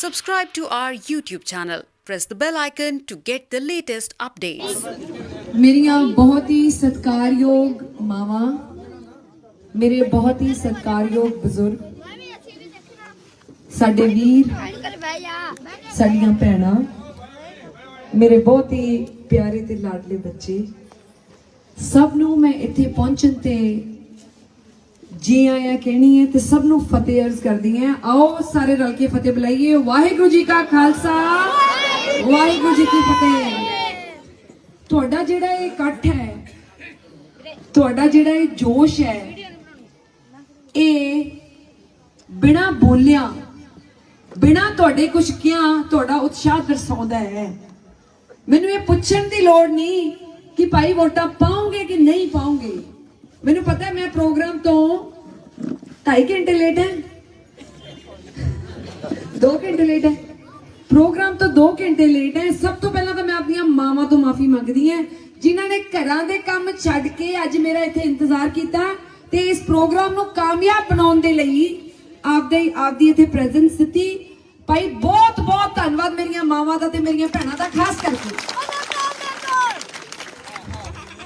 Subscribe to our YouTube channel. Press the bell icon to get the latest updates. मेरियां बहुत ही सत्कारयोग मावां, मेरे बहुत ही सत्कारयोग बुजुर्ग, साडे वीर, साडियां भैणां, मेरे बहुत ही प्यारे ते लाडले बच्चे, सब नूं मैं इत्थे पहुंचण ते जी आया कहनी है ते सब नूं फतेह अर्ज करदी है। आओ सारे रल के फतेह बुलाइए। वाहिगुरू जी का खालसा, वाहिगुरू जी की फतेह। तुहाडा जिहड़ा ये इकट्ठ है, तुहाडा जिहड़ा ये जोश है, ये बिना बोलिया, बिना तुहाडे कुछ किया तुहाडा उत्साह दर्शाउंदा है। मैनूं ये पुछण दी लोड़ नहीं कि भाई वोटां पाओगे कि नहीं पाओगे। मैनूं पता है मैं प्रोग्राम तो 2.5 घंटे लेट है, 2 घंटे लेट है, प्रोग्राम तो 2 घंटे लेट है। सब तो पहला तो मैं अपनी मावां तो माफी मंगदी हां जिन्हां ने घरां दे काम छड्ड के अज मेरा इत्थे इंतजार कीता ते इस प्रोग्राम नूं कामयाब बनाउण दे लई आपदी इत्थे प्रेजेंस दित्ती। भाई बहुत बहुत धन्नवाद मेरियां मावां दा ते मेरियां भैणां दा, खास करके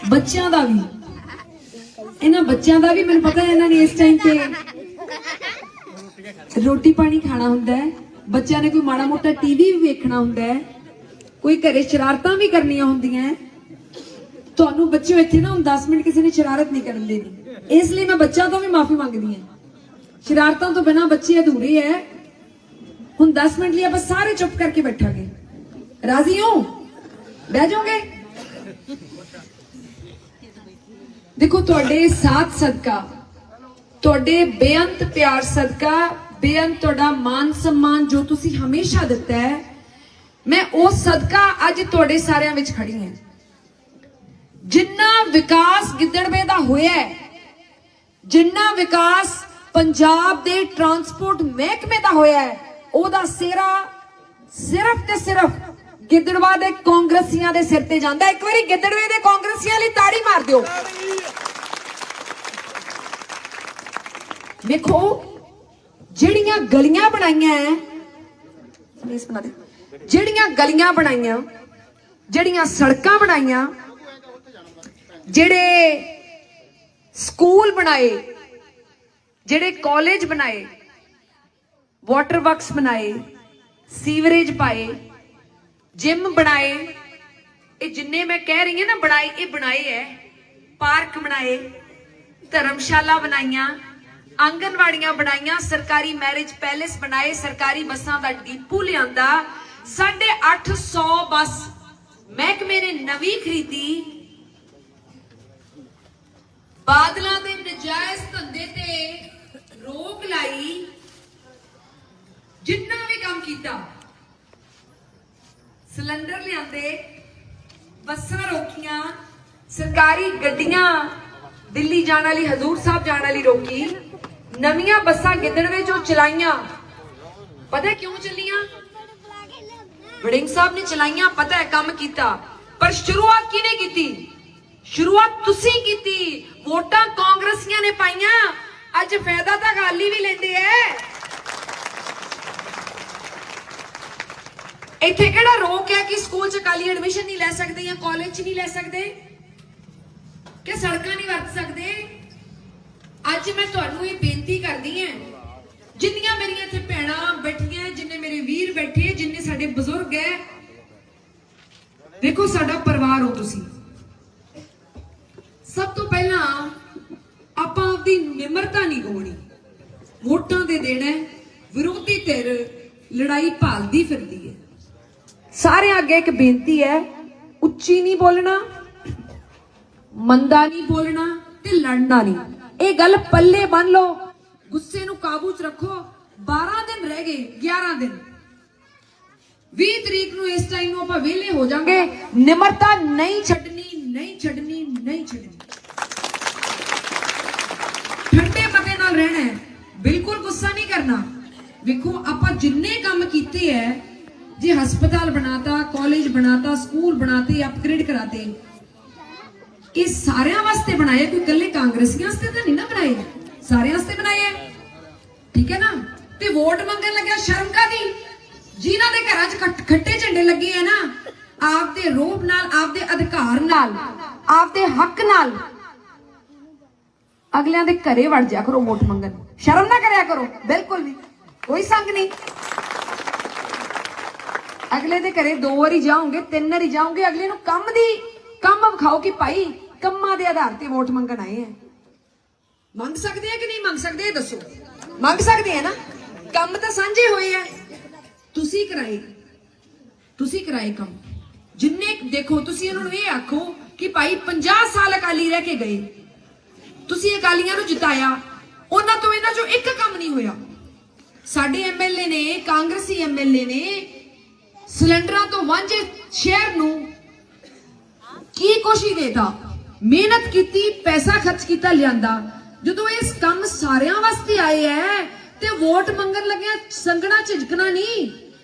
बच्चों का भी, इन्हां बच्चों का भी। मैनूं पता है इन्हां ने इस टाइम पे रोटी पानी खाना हुंदा है, बच्चों ने कोई माड़ा मोटा टीवी भी वेखना हुंदा है, कोई घरे शरारतां भी करनियां हुंदियां है। तुहानूं बच्चों इत्थे ना हुण 10 मिनट किसी ने शरारत नहीं करन देनी, इसलिए मैं बच्चों तो भी माफी मंगदी हां। शरारतां तो बिना बच्चे अधूरे है। हुण 10 मिनट लिए आप सारे चुप करके बैठांगे। राजी हो? बह जाओगे? देखो तुहाडे साथ सदका, तुहाडे बेअंत प्यार सदका, बेअंत तुहाडा मान सम्मान जो तुसी हमेशा दिता है, मैं उस सदका अज तुहाडे सारियां विच खड़ी हां। जिन्ना विकास गिद्दड़वे दा होया है, जिन्ना विकास पंजाब दे ट्रांसपोर्ट महकमे दा होया है, ओदा सेरा सिर्फ ते सिर्फ गिद्दड़वा दे कांग्रेसियां दे सिर ते जांदा। एक बारी गिद्दड़वे दे कांग्रेसियां लई ताड़ी मार दिओ। देखो ਜਿਹੜੀਆਂ ਗਲੀਆਂ ਬਣਾਈਆਂ ਹੈ, ਪਲੀਜ਼ ਬਣਾ ਦੇ, ਜਿਹੜੀਆਂ ਗਲੀਆਂ ਬਣਾਈਆਂ, ਜਿਹੜੀਆਂ ਸੜਕਾਂ ਬਣਾਈਆਂ, ਜਿਹੜੇ ਸਕੂਲ ਬਣਾਏ, ਜਿਹੜੇ ਕਾਲਜ ਬਣਾਏ, ਵਾਟਰ ਵਰਕਸ ਬਣਾਏ, ਸੀਵਰੇਜ ਪਾਏ, ਜਿਮ ਬਣਾਏ, ਇਹ ਜਿੰਨੇ ਮੈਂ ਕਹਿ ਰਹੀ ਹਾਂ ਨਾ ਬਣਾਏ, ਇਹ ਬਣਾਏ ਹੈ। ਪਾਰਕ ਬਣਾਏ, ਧਰਮਸ਼ਾਲਾ ਬਣਾਈਆਂ, आंगनवाड़ियां बनाईयां, सरकारी मैरिज पैलेस बनाए, सरकारी बसां दा डिपू लियांदा, 850 बस महकमे ने नवी खरीदी। बादलों के नजायज धंधे ते रोक लाई, जिन्ना भी काम किया, सिलेंडर लियांदे, बसां रोकियां, सरकारी गड्डियां दिल्ली जाने वाली, हजूर साहब जाने वाली रोकी, नवियां बसां गिद्दड़वे चों चलाइयां। पता है क्यों चलियां? वड़िंग साहब ने चलाइयां, पता है काम कीता, पर शुरुआत किने कीती? शुरुआत तुसी कीती। वोटां कांग्रेसियां ने पाइयां, अज फायदा तां गाली भी लेंदे ऐ। इत्थे किहड़ा रोक है कि स्कूल च काली एडमिशन नहीं लै सकदे या कॉलेज च नहीं लै सकदे कि सड़कां नहीं वरत सकदे। ਅੱਜ मैं ਤੁਹਾਨੂੰ ਇਹ ਬੇਨਤੀ ਕਰਦੀ ਹਾਂ, ਜਿੰਨੀਆਂ ਮੇਰੀਆਂ ਇੱਥੇ ਭੈਣਾਂ ਬੈਠੀਆਂ, ਜਿੰਨੇ ਮੇਰੇ ਵੀਰ ਬੈਠੇ, ਜਿੰਨੇ ਸਾਡੇ ਬਜ਼ੁਰਗ ਹੈ, ਦੇਖੋ ਸਾਡਾ ਪਰਿਵਾਰ ਹੋ ਤੁਸੀਂ। ਸਭ ਤੋਂ ਪਹਿਲਾਂ ਆਪਾਂ ਆਪਣੀ ਨਿਮਰਤਾ ਨਹੀਂ ਗਵਾਉਣੀ। ਵੋਟਾਂ ਦੇ ਦੇਣਾ, ਵਿਰੋਧੀ ਧਿਰ ਲੜਾਈ ਭਾਲਦੀ ਫਿਰਦੀ ਹੈ। ਸਾਰਿਆਂ ਅੱਗੇ ਇੱਕ ਬੇਨਤੀ ਹੈ, ਉੱਚੀ ਨਹੀਂ ਬੋਲਣਾ, ਮੰਦਾ ਨਹੀਂ ਬੋਲਣਾ ਤੇ ਲੜਨਾ ਨਹੀਂ। ਇਹ ਗੱਲ ਪੱਲੇ ਬੰਨ ਲਓ, ਗੁੱਸੇ ਨੂੰ ਕਾਬੂ 'ਚ ਰੱਖੋ। 12 ਦਿਨ ਰਹਿ ਗਏ, 11 ਦਿਨ, 20 ਤਰੀਕ ਨੂੰ ਇਸ ਟਾਈਮ ਨੂੰ ਆਪਾਂ ਵਿਹਲੇ ਹੋ ਜਾਾਂਗੇ। ਨਿਮਰਤਾ ਨਹੀਂ ਛੱਡਣੀ, ਨਹੀਂ ਛੱਡਣੀ, ਨਹੀਂ ਛੱਡਣੀ। ਠੰਡੇ ਮਤੇ ਨਾਲ ਰਹਿਣਾ ਹੈ, ਬਿਲਕੁਲ ਗੁੱਸਾ ਨਹੀਂ ਕਰਨਾ। ਵੇਖੋ ਆਪਾਂ ਜਿੰਨੇ ਕੰਮ ਕੀਤੇ ਹੈ, ਜੇ ਹਸਪਤਾਲ ਬਣਾਤਾ, ਕਾਲਜ ਬਣਾਤਾ, ਸਕੂਲ ਬਣਾਤੇ, ਅਪਗ੍ਰੇਡ ਕਰਾਤੇ, ये सारे वास्ते बनाए, कोई कल्ले कांग्रेसियां वास्ते तो नहीं ना बनाए, सारे वास्ते बनाए। ठीक है ना? ते वोट मंगन लगे शर्म का दी, ਜਿਨ੍ਹਾਂ ਦੇ ਘਰਾਂ 'ਚ ਖੱਟੇ ਝੰਡੇ ਲੱਗੇ ਆ ਨਾ, ਆਪਦੇ ਰੋਬ ਨਾਲ, ਆਪਦੇ ਅਧਿਕਾਰ ਨਾਲ, ਆਪਦੇ ਹੱਕ ਨਾਲ ਅਗਲਿਆਂ ਦੇ ਘਰੇ ਵੜ ਜਾ ਕਰੋ ਵੋਟ ਮੰਗਣ। ਸ਼ਰਮ ਨਾ ਕਰਿਆ ਕਰੋ, ਬਿਲਕੁਲ ਵੀ ਕੋਈ ਸੰਗ ਨਹੀਂ। ਅਗਲੇ ਦੇ ਘਰੇ 2 ਵਾਰੀ ਜਾਓਗੇ, 3 ਵਾਰੀ ਜਾਓਗੇ, ਅਗਲੇ ਨੂੰ ਕੰਮ ਵਿਖਾਓ ਕਿ ਭਾਈ ਕੰਮਾਂ ਦੇ ਆਧਾਰ ਤੇ ਵੋਟ ਮੰਗਣ ਆਏ ਆ। ਮੰਗ ਸਕਦੇ ਆ ਕਿ ਨਹੀਂ ਮੰਗ ਸਕਦੇ, ਦੱਸੋ। ਮੰਗ ਸਕਦੇ ਆ ਨਾ, ਕੰਮ ਤਾਂ ਸਾਂਝੇ ਹੋਏ ਆ। ਤੁਸੀਂ ਕਰਾਏ ਕੰਮ ਜਿੰਨੇ। ਦੇਖੋ ਤੁਸੀਂ ਉਹਨਾਂ ਨੂੰ ਇਹ ਆਖੋ ਕਿ ਭਾਈ 50 ਸਾਲ ਅਕਾਲੀ ਰਹਿ ਕੇ ਗਏ, ਤੁਸੀਂ ਅਕਾਲੀਆਂ ਨੂੰ ਜਿਤਾਇਆ, ਉਹਨਾਂ ਤੋਂ ਇਹਨਾਂ ਚੋਂ ਇੱਕ ਕੰਮ ਨਹੀਂ ਹੋਇਆ। ਸਾਡੇ ਐਮਐਲਏ ਨੇ, ਕਾਂਗਰਸੀ ਐਮਐਲਏ ਨੇ ਸਿਲੰਡਰਾਂ ਤੋਂ ਵਾਂਝੇ ਸ਼ਹਿਰ ਨੂੰ ਕੀ ਕੁਛ ਹੀ ਦੇਤਾ, ਮਿਹਨਤ ਕੀਤੀ, ਪੈਸਾ ਖਰਚ ਕੀਤਾ, ਲਿਆਂਦਾ। ਜਦੋਂ ਇਸ ਕੰਮ ਸਾਰਿਆਂ ਵਾਸਤੇ ਆਏ ਐ ਤੇ ਵੋਟ ਮੰਗਣ ਲੱਗਿਆ ਸੰਗਣਾ ਝਿਜਕਣਾ ਨਹੀਂ।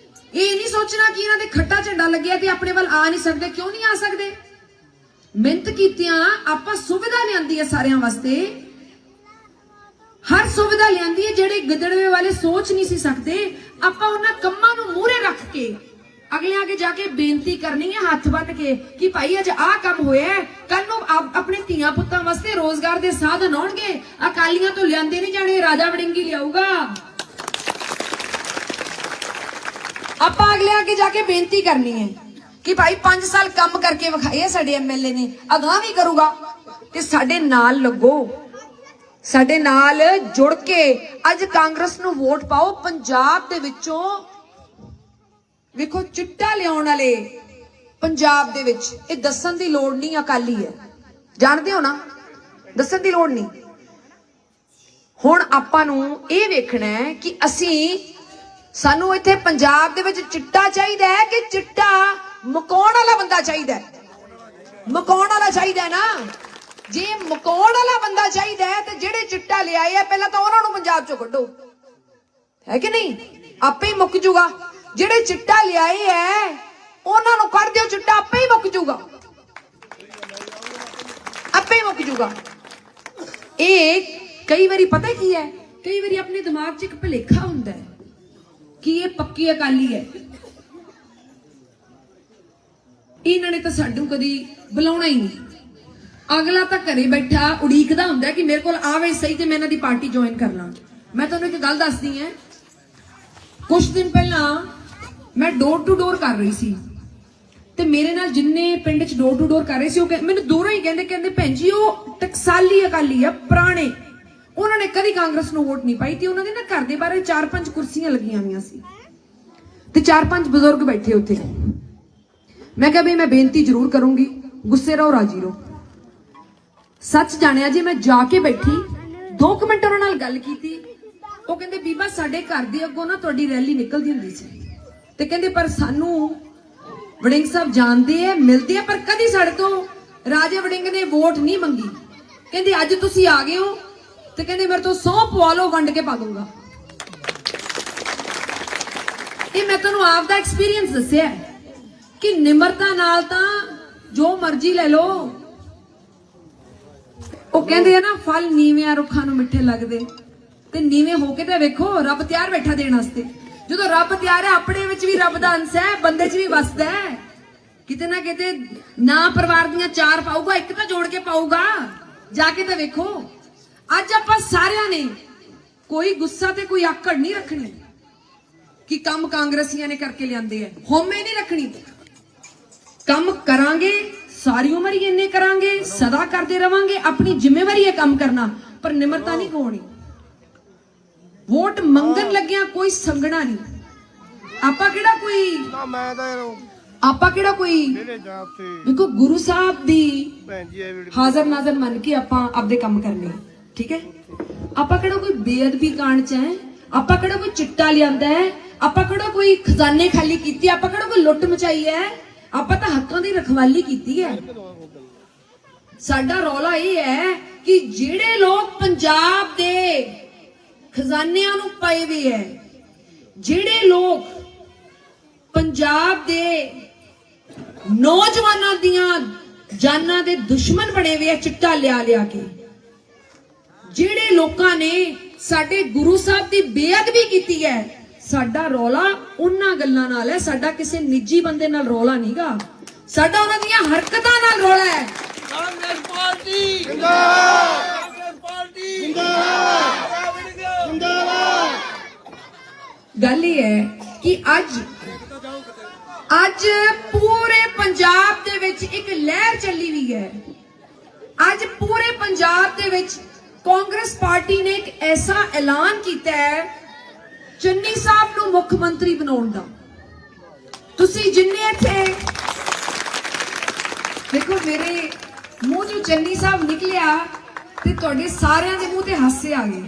ਇਹ ਨਹੀਂ ਸੋਚਣਾ ਕਿ ਇਹਨਾਂ ਦੇ ਖੱਟਾ ਝੰਡਾ ਲੱਗਿਆ ਤੇ ਆਪਣੇ ਵੱਲ ਆ ਨਹੀਂ ਸਕਦੇ। ਕਿਉਂ ਨਹੀਂ ਆ ਸਕਦੇ? ਮਿਹਨਤ ਕੀਤੀਆਂ ਆਪਾਂ, ਸੁਵਿਧਾ ਲਿਆਂਦੀ ਹੈ ਸਾਰਿਆਂ ਵਾਸਤੇ, ਹਰ ਸੁਵਿਧਾ ਲਿਆਂਦੀ ਹੈ। ਜਿਹੜੇ ਗਿੱਦੜਵੇ ਵਾਲੇ ਸੋਚ ਨਹੀਂ ਸੀ ਸਕਦੇ, ਆਪਾਂ ਉਹਨਾਂ ਕੰਮਾਂ ਨੂੰ ਮੂਹਰੇ ਰੱਖ ਕੇ ਅਗਲੇ ਅੱਗੇ ਜਾ ਕੇ ਬੇਨਤੀ ਕਰਨੀ ਹੈ ਹੱਥ ਬੰਨ ਕੇ ਕਿ ਭਾਈ ਅੱਜ ਆਹ ਕੰਮ ਹੋਇਆ, ਕੱਲ ਨੂੰ ਆਪਣੇ ਧੀਆਂ ਪੁੱਤਾਂ ਵਾਸਤੇ ਰੋਜ਼ਗਾਰ ਦੇ ਸਾਧਨ ਆਉਣਗੇ। ਅਕਾਲੀਆਂ ਤੋਂ ਲਿਆਂਦੇ ਨਹੀਂ ਜਾਣੇ, ਰਾਜਾ ਵੜਿੰਗੀ ਲਿਆਊਗਾ। ਆਪਾਂ ਅਗਲੇ ਅੱਗੇ ਜਾ ਕੇ ਬੇਨਤੀ ਕਰਨੀ ਹੈ ਕਿ ਭਾਈ 5 ਸਾਲ ਕੰਮ ਕਰਕੇ ਵਿਖਾਏ ਸਾਡੇ ਐਮਐਲਏ ਨੇ, ਅਗਾਂਹ ਵੀ ਕਰੂਗਾ। ਤੇ ਸਾਡੇ ਨਾਲ ਲੱਗੋ, ਸਾਡੇ ਨਾਲ ਜੁੜ ਕੇ ਅੱਜ ਕਾਂਗਰਸ ਨੂੰ ਵੋਟ ਪਾਓ। ਪੰਜਾਬ ਦੇ ਵਿੱਚੋਂ ਵੇਖੋ ਚਿੱਟਾ ਲਿਆਉਣ ਵਾਲੇ ਪੰਜਾਬ ਦੇ ਵਿੱਚ, ਇਹ ਦੱਸਣ ਦੀ ਲੋੜ ਨਹੀਂ ਅਕਾਲੀ ਹੈ, ਜਾਣਦੇ ਹੋ ਨਾ, ਦੱਸਣ ਦੀ ਲੋੜ ਨਹੀਂ। ਹੁਣ ਆਪਾਂ ਨੂੰ ਇਹ ਵੇਖਣਾ ਹੈ ਕਿ ਸਾਨੂੰ ਇੱਥੇ ਪੰਜਾਬ ਦੇ ਵਿੱਚ ਚਿੱਟਾ ਚਾਹੀਦਾ ਹੈ ਕਿ ਚਿੱਟਾ ਮੁਕਾਉਣ ਵਾਲਾ ਬੰਦਾ ਚਾਹੀਦਾ ਹੈ? ਮੁਕਾਉਣ ਵਾਲਾ ਚਾਹੀਦਾ ਨਾ। ਜੇ ਮੁਕਾਉਣ ਵਾਲਾ ਬੰਦਾ ਚਾਹੀਦਾ ਹੈ ਤੇ ਜਿਹੜੇ ਚਿੱਟਾ ਲਿਆਏ ਆ ਪਹਿਲਾਂ ਤਾਂ ਉਹਨਾਂ ਨੂੰ ਪੰਜਾਬ ਚੋਂ ਕੱਢੋ, ਹੈ ਕਿ ਨਹੀਂ? ਆਪੇ ਹੀ ਮੁੱਕ ਜੂਗਾ। ਜਿਹੜੇ ਚਿੱਟਾ ਲਿਆਏ ਐ ਉਹਨਾਂ ਨੂੰ ਕੱਢ ਦਿਓ, ਚਿੱਟਾ ਆਪੇ ਹੀ ਮੁੱਕ ਜੂਗਾ, ਆਪੇ ਹੀ ਮੁੱਕ ਜੂਗਾ। ਇਹ ਕਈ ਵਾਰੀ ਪਤਾ ਕੀ ਹੈ, ਕਈ ਵਾਰੀ ਆਪਣੇ ਦਿਮਾਗ 'ਚ ਇੱਕ ਭੁਲੇਖਾ ਹੁੰਦਾ ਹੈ ਕਿ ਇਹ ਪੱਕੀ ਅਕਾਲੀ ਹੈ, ਇਹਨਾਂ ਨੇ ਤਾਂ ਸਾਨੂੰ ਕਦੀ ਬੁਲਾਉਣਾ ਹੀ ਨਹੀਂ। ਅਗਲਾ ਤਾਂ ਘਰੇ ਬੈਠਾ ਉਡੀਕਦਾ ਹੁੰਦਾ ਕਿ ਮੇਰੇ ਕੋਲ ਆਵੇ ਸਹੀ ਤੇ ਮੈਂ ਇਹਨਾਂ ਦੀ ਪਾਰਟੀ ਜੁਆਇਨ ਕਰ ਲਾਂ। ਮੈਂ ਤੁਹਾਨੂੰ ਇੱਕ ਗੱਲ ਦੱਸਦੀ ਹਾਂ, ਕੁਝ ਦਿਨ ਪਹਿਲਾਂ ਮੈਂ ਡੋਰ ਟੂ ਡੋਰ ਕਰ ਰਹੀ ਸੀ ਤੇ ਮੇਰੇ ਨਾਲ ਜਿੰਨੇ ਪਿੰਡ 'ਚ ਡੋਰ ਟੂ ਡੋਰ ਕਰ ਰਹੇ ਸੀ ਉਹ ਮੈਨੂੰ ਦੂਰੋਂ ਹੀ ਕਹਿੰਦੇ ਭੈਣ ਜੀ ਉਹ ਟਕਸਾਲੀ ਅਕਾਲੀ ਆ, ਪੁਰਾਣੇ, ਉਹਨਾਂ ਨੇ ਕਦੀ ਕਾਂਗਰਸ ਨੂੰ ਵੋਟ ਨਹੀਂ ਪਾਈ ਤੇ ਉਹਨਾਂ ਦੇ ਨਾ ਘਰ ਦੇ ਬਾਰੇ 4-5 ਕੁਰਸੀਆਂ ਲੱਗੀਆਂ ਹੋਈਆਂ ਸੀ ਤੇ 4-5 ਬਜ਼ੁਰਗ ਬੈਠੇ ਉੱਥੇ। ਮੈਂ ਕਿਹਾ ਵੀ ਮੈਂ ਬੇਨਤੀ ਜ਼ਰੂਰ ਕਰੂੰਗੀ, ਗੁੱਸੇ ਰਹੋ ਰਾਜੀ ਰਹੋ। ਸੱਚ ਜਾਣਿਆ ਜੀ, ਮੈਂ ਜਾ ਕੇ ਬੈਠੀ 2 ਮਿੰਟ ਉਹਨਾਂ ਨਾਲ ਗੱਲ ਕੀਤੀ। ਉਹ ਕਹਿੰਦੇ ਬੀਬਾ ਸਾਡੇ ਘਰ ਦੇ ਅੱਗੋਂ ਨਾ ਤੁਹਾਡੀ ਰੈਲੀ ਨਿਕਲਦੀ ਹੁੰਦੀ ਸੀ ਤੇ ਕਹਿੰਦੇ ਪਰ ਸਾਨੂੰ ਵੜਿੰਗ ਸਾਹਿਬ ਜਾਣਦੇ ਆ, ਮਿਲਦੇ ਆ, ਪਰ ਕਦੀ ਸਾਡੇ ਤੋਂ ਰਾਜਾ ਵੜਿੰਗ ਨੇ ਵੋਟ ਨਹੀਂ ਮੰਗੀ। ਕਹਿੰਦੇ ਅੱਜ ਤੁਸੀਂ ਆ ਗਏ ਹੋ ਤੇ ਕਹਿੰਦੇ ਮੇਰੇ ਤੋਂ 100 ਪਵਾ ਲਓ, ਵੰਡ ਕੇ ਪਾ ਦੂੰਗਾ। ਇਹ ਮੈਂ ਤੁਹਾਨੂੰ ਆਪ ਦਾ ਐਕਸਪੀਰੀਅੰਸ ਦੱਸਿਆ ਕਿ ਨਿਮਰਤਾ ਨਾਲ ਤਾਂ ਜੋ ਮਰਜ਼ੀ ਲੈ ਲਓ। ਉਹ ਕਹਿੰਦੇ ਆ ਨਾ ਫਲ ਨੀਵਿਆਂ ਰੁੱਖਾਂ ਨੂੰ ਮਿੱਠੇ ਲੱਗਦੇ, ਤੇ ਨੀਵੇਂ ਹੋ ਕੇ ਤਾਂ ਵੇਖੋ ਰੱਬ ਤਿਆਰ ਬੈਠਾ ਦੇਣ ਵਾਸਤੇ। ਜਦੋਂ ਰੱਬ ਤਿਆਰ ਹੈ ਆਪਣੇ ਵਿੱਚ ਵੀ ਰੱਬ ਦਾ ਅੰਸ਼ ਹੈ, ਬੰਦੇ 'ਚ ਵੀ ਵਸਦਾ ਹੈ। ਕਿਤੇ ਨਾ ਕਿਤੇ ਨਾ ਪਰਿਵਾਰ ਦੀਆਂ 4 ਪਾਊਗਾ, ਇੱਕ ਤਾਂ ਜੋੜ ਕੇ ਪਾਊਗਾ। ਜਾ ਕੇ ਤਾਂ ਵੇਖੋ। ਅੱਜ ਆਪਾਂ ਸਾਰਿਆਂ ਨੇ ਕੋਈ ਗੁੱਸਾ ਤੇ ਕੋਈ ਆਕੜ ਨਹੀਂ ਰੱਖਣੀ ਕਿ ਕੰਮ ਕਾਂਗਰਸੀਆਂ ਨੇ ਕਰਕੇ ਲਿਆਂਦੇ ਆ, ਹਉਮੈ ਨਹੀਂ ਰੱਖਣੀ। ਕੰਮ ਕਰਾਂਗੇ, ਸਾਰੀ ਉਮਰ ਹੀ ਇੰਨੇ ਕਰਾਂਗੇ, ਸਦਾ ਕਰਦੇ ਰਵਾਂਗੇ। ਆਪਣੀ ਜ਼ਿੰਮੇਵਾਰੀ ਹੈ ਕੰਮ ਕਰਨਾ, ਪਰ ਨਿਮਰਤਾ ਨਹੀਂ ਖੋਣੀ। ਵੋਟ ਮੰਗਣ ਲੱਗਿਆ ਕੋਈ ਸੰਗਣਾ ਨਹੀਂ। ਆਪਾਂ ਕਿਹੜਾ ਕੋਈ ਦੇਖੋ ਗੁਰੂ ਸਾਹਿਬ ਦੀ ਹਾਜ਼ਰ ਨਾਜ਼ਰ ਮੰਨ ਕੇ ਆਪਾਂ ਆਪਦੇ ਕੰਮ ਕਰਨੇ, ਠੀਕ ਹੈ? ਆਪਾਂ ਕਿਹੜਾ ਕੋਈ ਬੇਅਦਬੀ ਕਾਂਡ 'ਚ ਹੈ? ਆਪਾਂ ਕਿਹੜਾ ਕੋਈ ਚਿੱਟਾ ਲਿਆਂਦਾ ਹੈ? ਆਪਾਂ ਕਿਹੜਾ ਕੋਈ ਖਜ਼ਾਨੇ ਖਾਲੀ ਕੀਤੇ? ਆਪਾਂ ਕਿਹੜਾ ਕੋਈ ਲੁੱਟ ਮਚਾਈ ਹੈ? ਆਪਾਂ ਤਾਂ ਹੱਕਾਂ ਦੀ ਰਖਵਾਲੀ ਕੀਤੀ ਹੈ। ਸਾਡਾ ਰੌਲਾ ਇਹ ਹੈ ਕਿ ਜਿਹੜੇ ਲੋਕ ਪੰਜਾਬ ਦੇ ਖਜ਼ਾਨਿਆਂ ਨੂੰ ਪਾਏ ਹੋਏ ਹੈ, ਜਿਹੜੇ ਲੋਕ ਪੰਜਾਬ ਦੇ ਨੌਜਵਾਨਾਂ ਦੀਆਂ ਜਾਨਾਂ ਦੇ ਦੁਸ਼ਮਣ ਬਣੇ ਹੋਏ ਆ ਚਿੱਟਾ ਲਿਆ ਕੇ, ਜਿਹੜੇ ਲੋਕਾਂ ਨੇ ਸਾਡੇ ਗੁਰੂ ਸਾਹਿਬ ਦੀ ਬੇਅਦਬੀ ਕੀਤੀ ਹੈ, ਸਾਡਾ ਰੌਲਾ ਉਹਨਾਂ ਗੱਲਾਂ ਨਾਲ ਹੈ, ਸਾਡਾ ਕਿਸੇ ਨਿੱਜੀ ਬੰਦੇ ਨਾਲ ਰੌਲਾ ਨਹੀਂਗਾ, ਸਾਡਾ ਉਹਨਾਂ ਦੀਆਂ ਹਰਕਤਾਂ ਨਾਲ ਰੌਲਾ ਹੈ। ਕਾਂਗਰਸ ਪਾਰਟੀ ਜਿੰਦਾਬਾਦ, ਕਾਂਗਰਸ ਪਾਰਟੀ ਜਿੰਦਾਬਾਦ, ਜਿੰਦਾਬਾਦ। ਗੱਲ ਇਹ ਹੈ ਕਿ ਅੱਜ ਪੂਰੇ ਪੰਜਾਬ ਦੇ ਵਿੱਚ ਇੱਕ ਲਹਿਰ ਚੱਲੀ ਵੀ ਹੈ। ਅੱਜ ਪੂਰੇ ਪੰਜਾਬ ਦੇ ਵਿੱਚ ਕਾਂਗਰਸ ਪਾਰਟੀ ਨੇ ਇੱਕ ਐਸਾ ਐਲਾਨ ਕੀਤਾ ਹੈ ਚੰਨੀ ਸਾਹਿਬ ਨੂੰ ਮੁੱਖ ਮੰਤਰੀ ਬਣਾਉਣ ਦਾ। ਤੁਸੀਂ ਜਿੰਨੇ ਇੱਥੇ ਦੇਖੋ, ਮੇਰੇ ਮੂੰਹ ਚੋਂ ਚੰਨੀ ਸਾਹਿਬ ਨਿਕਲਿਆ ਤੇ ਤੁਹਾਡੇ ਸਾਰਿਆਂ ਦੇ ਮੂੰਹ ਤੇ ਹਾਸੇ ਆ ਗਏ।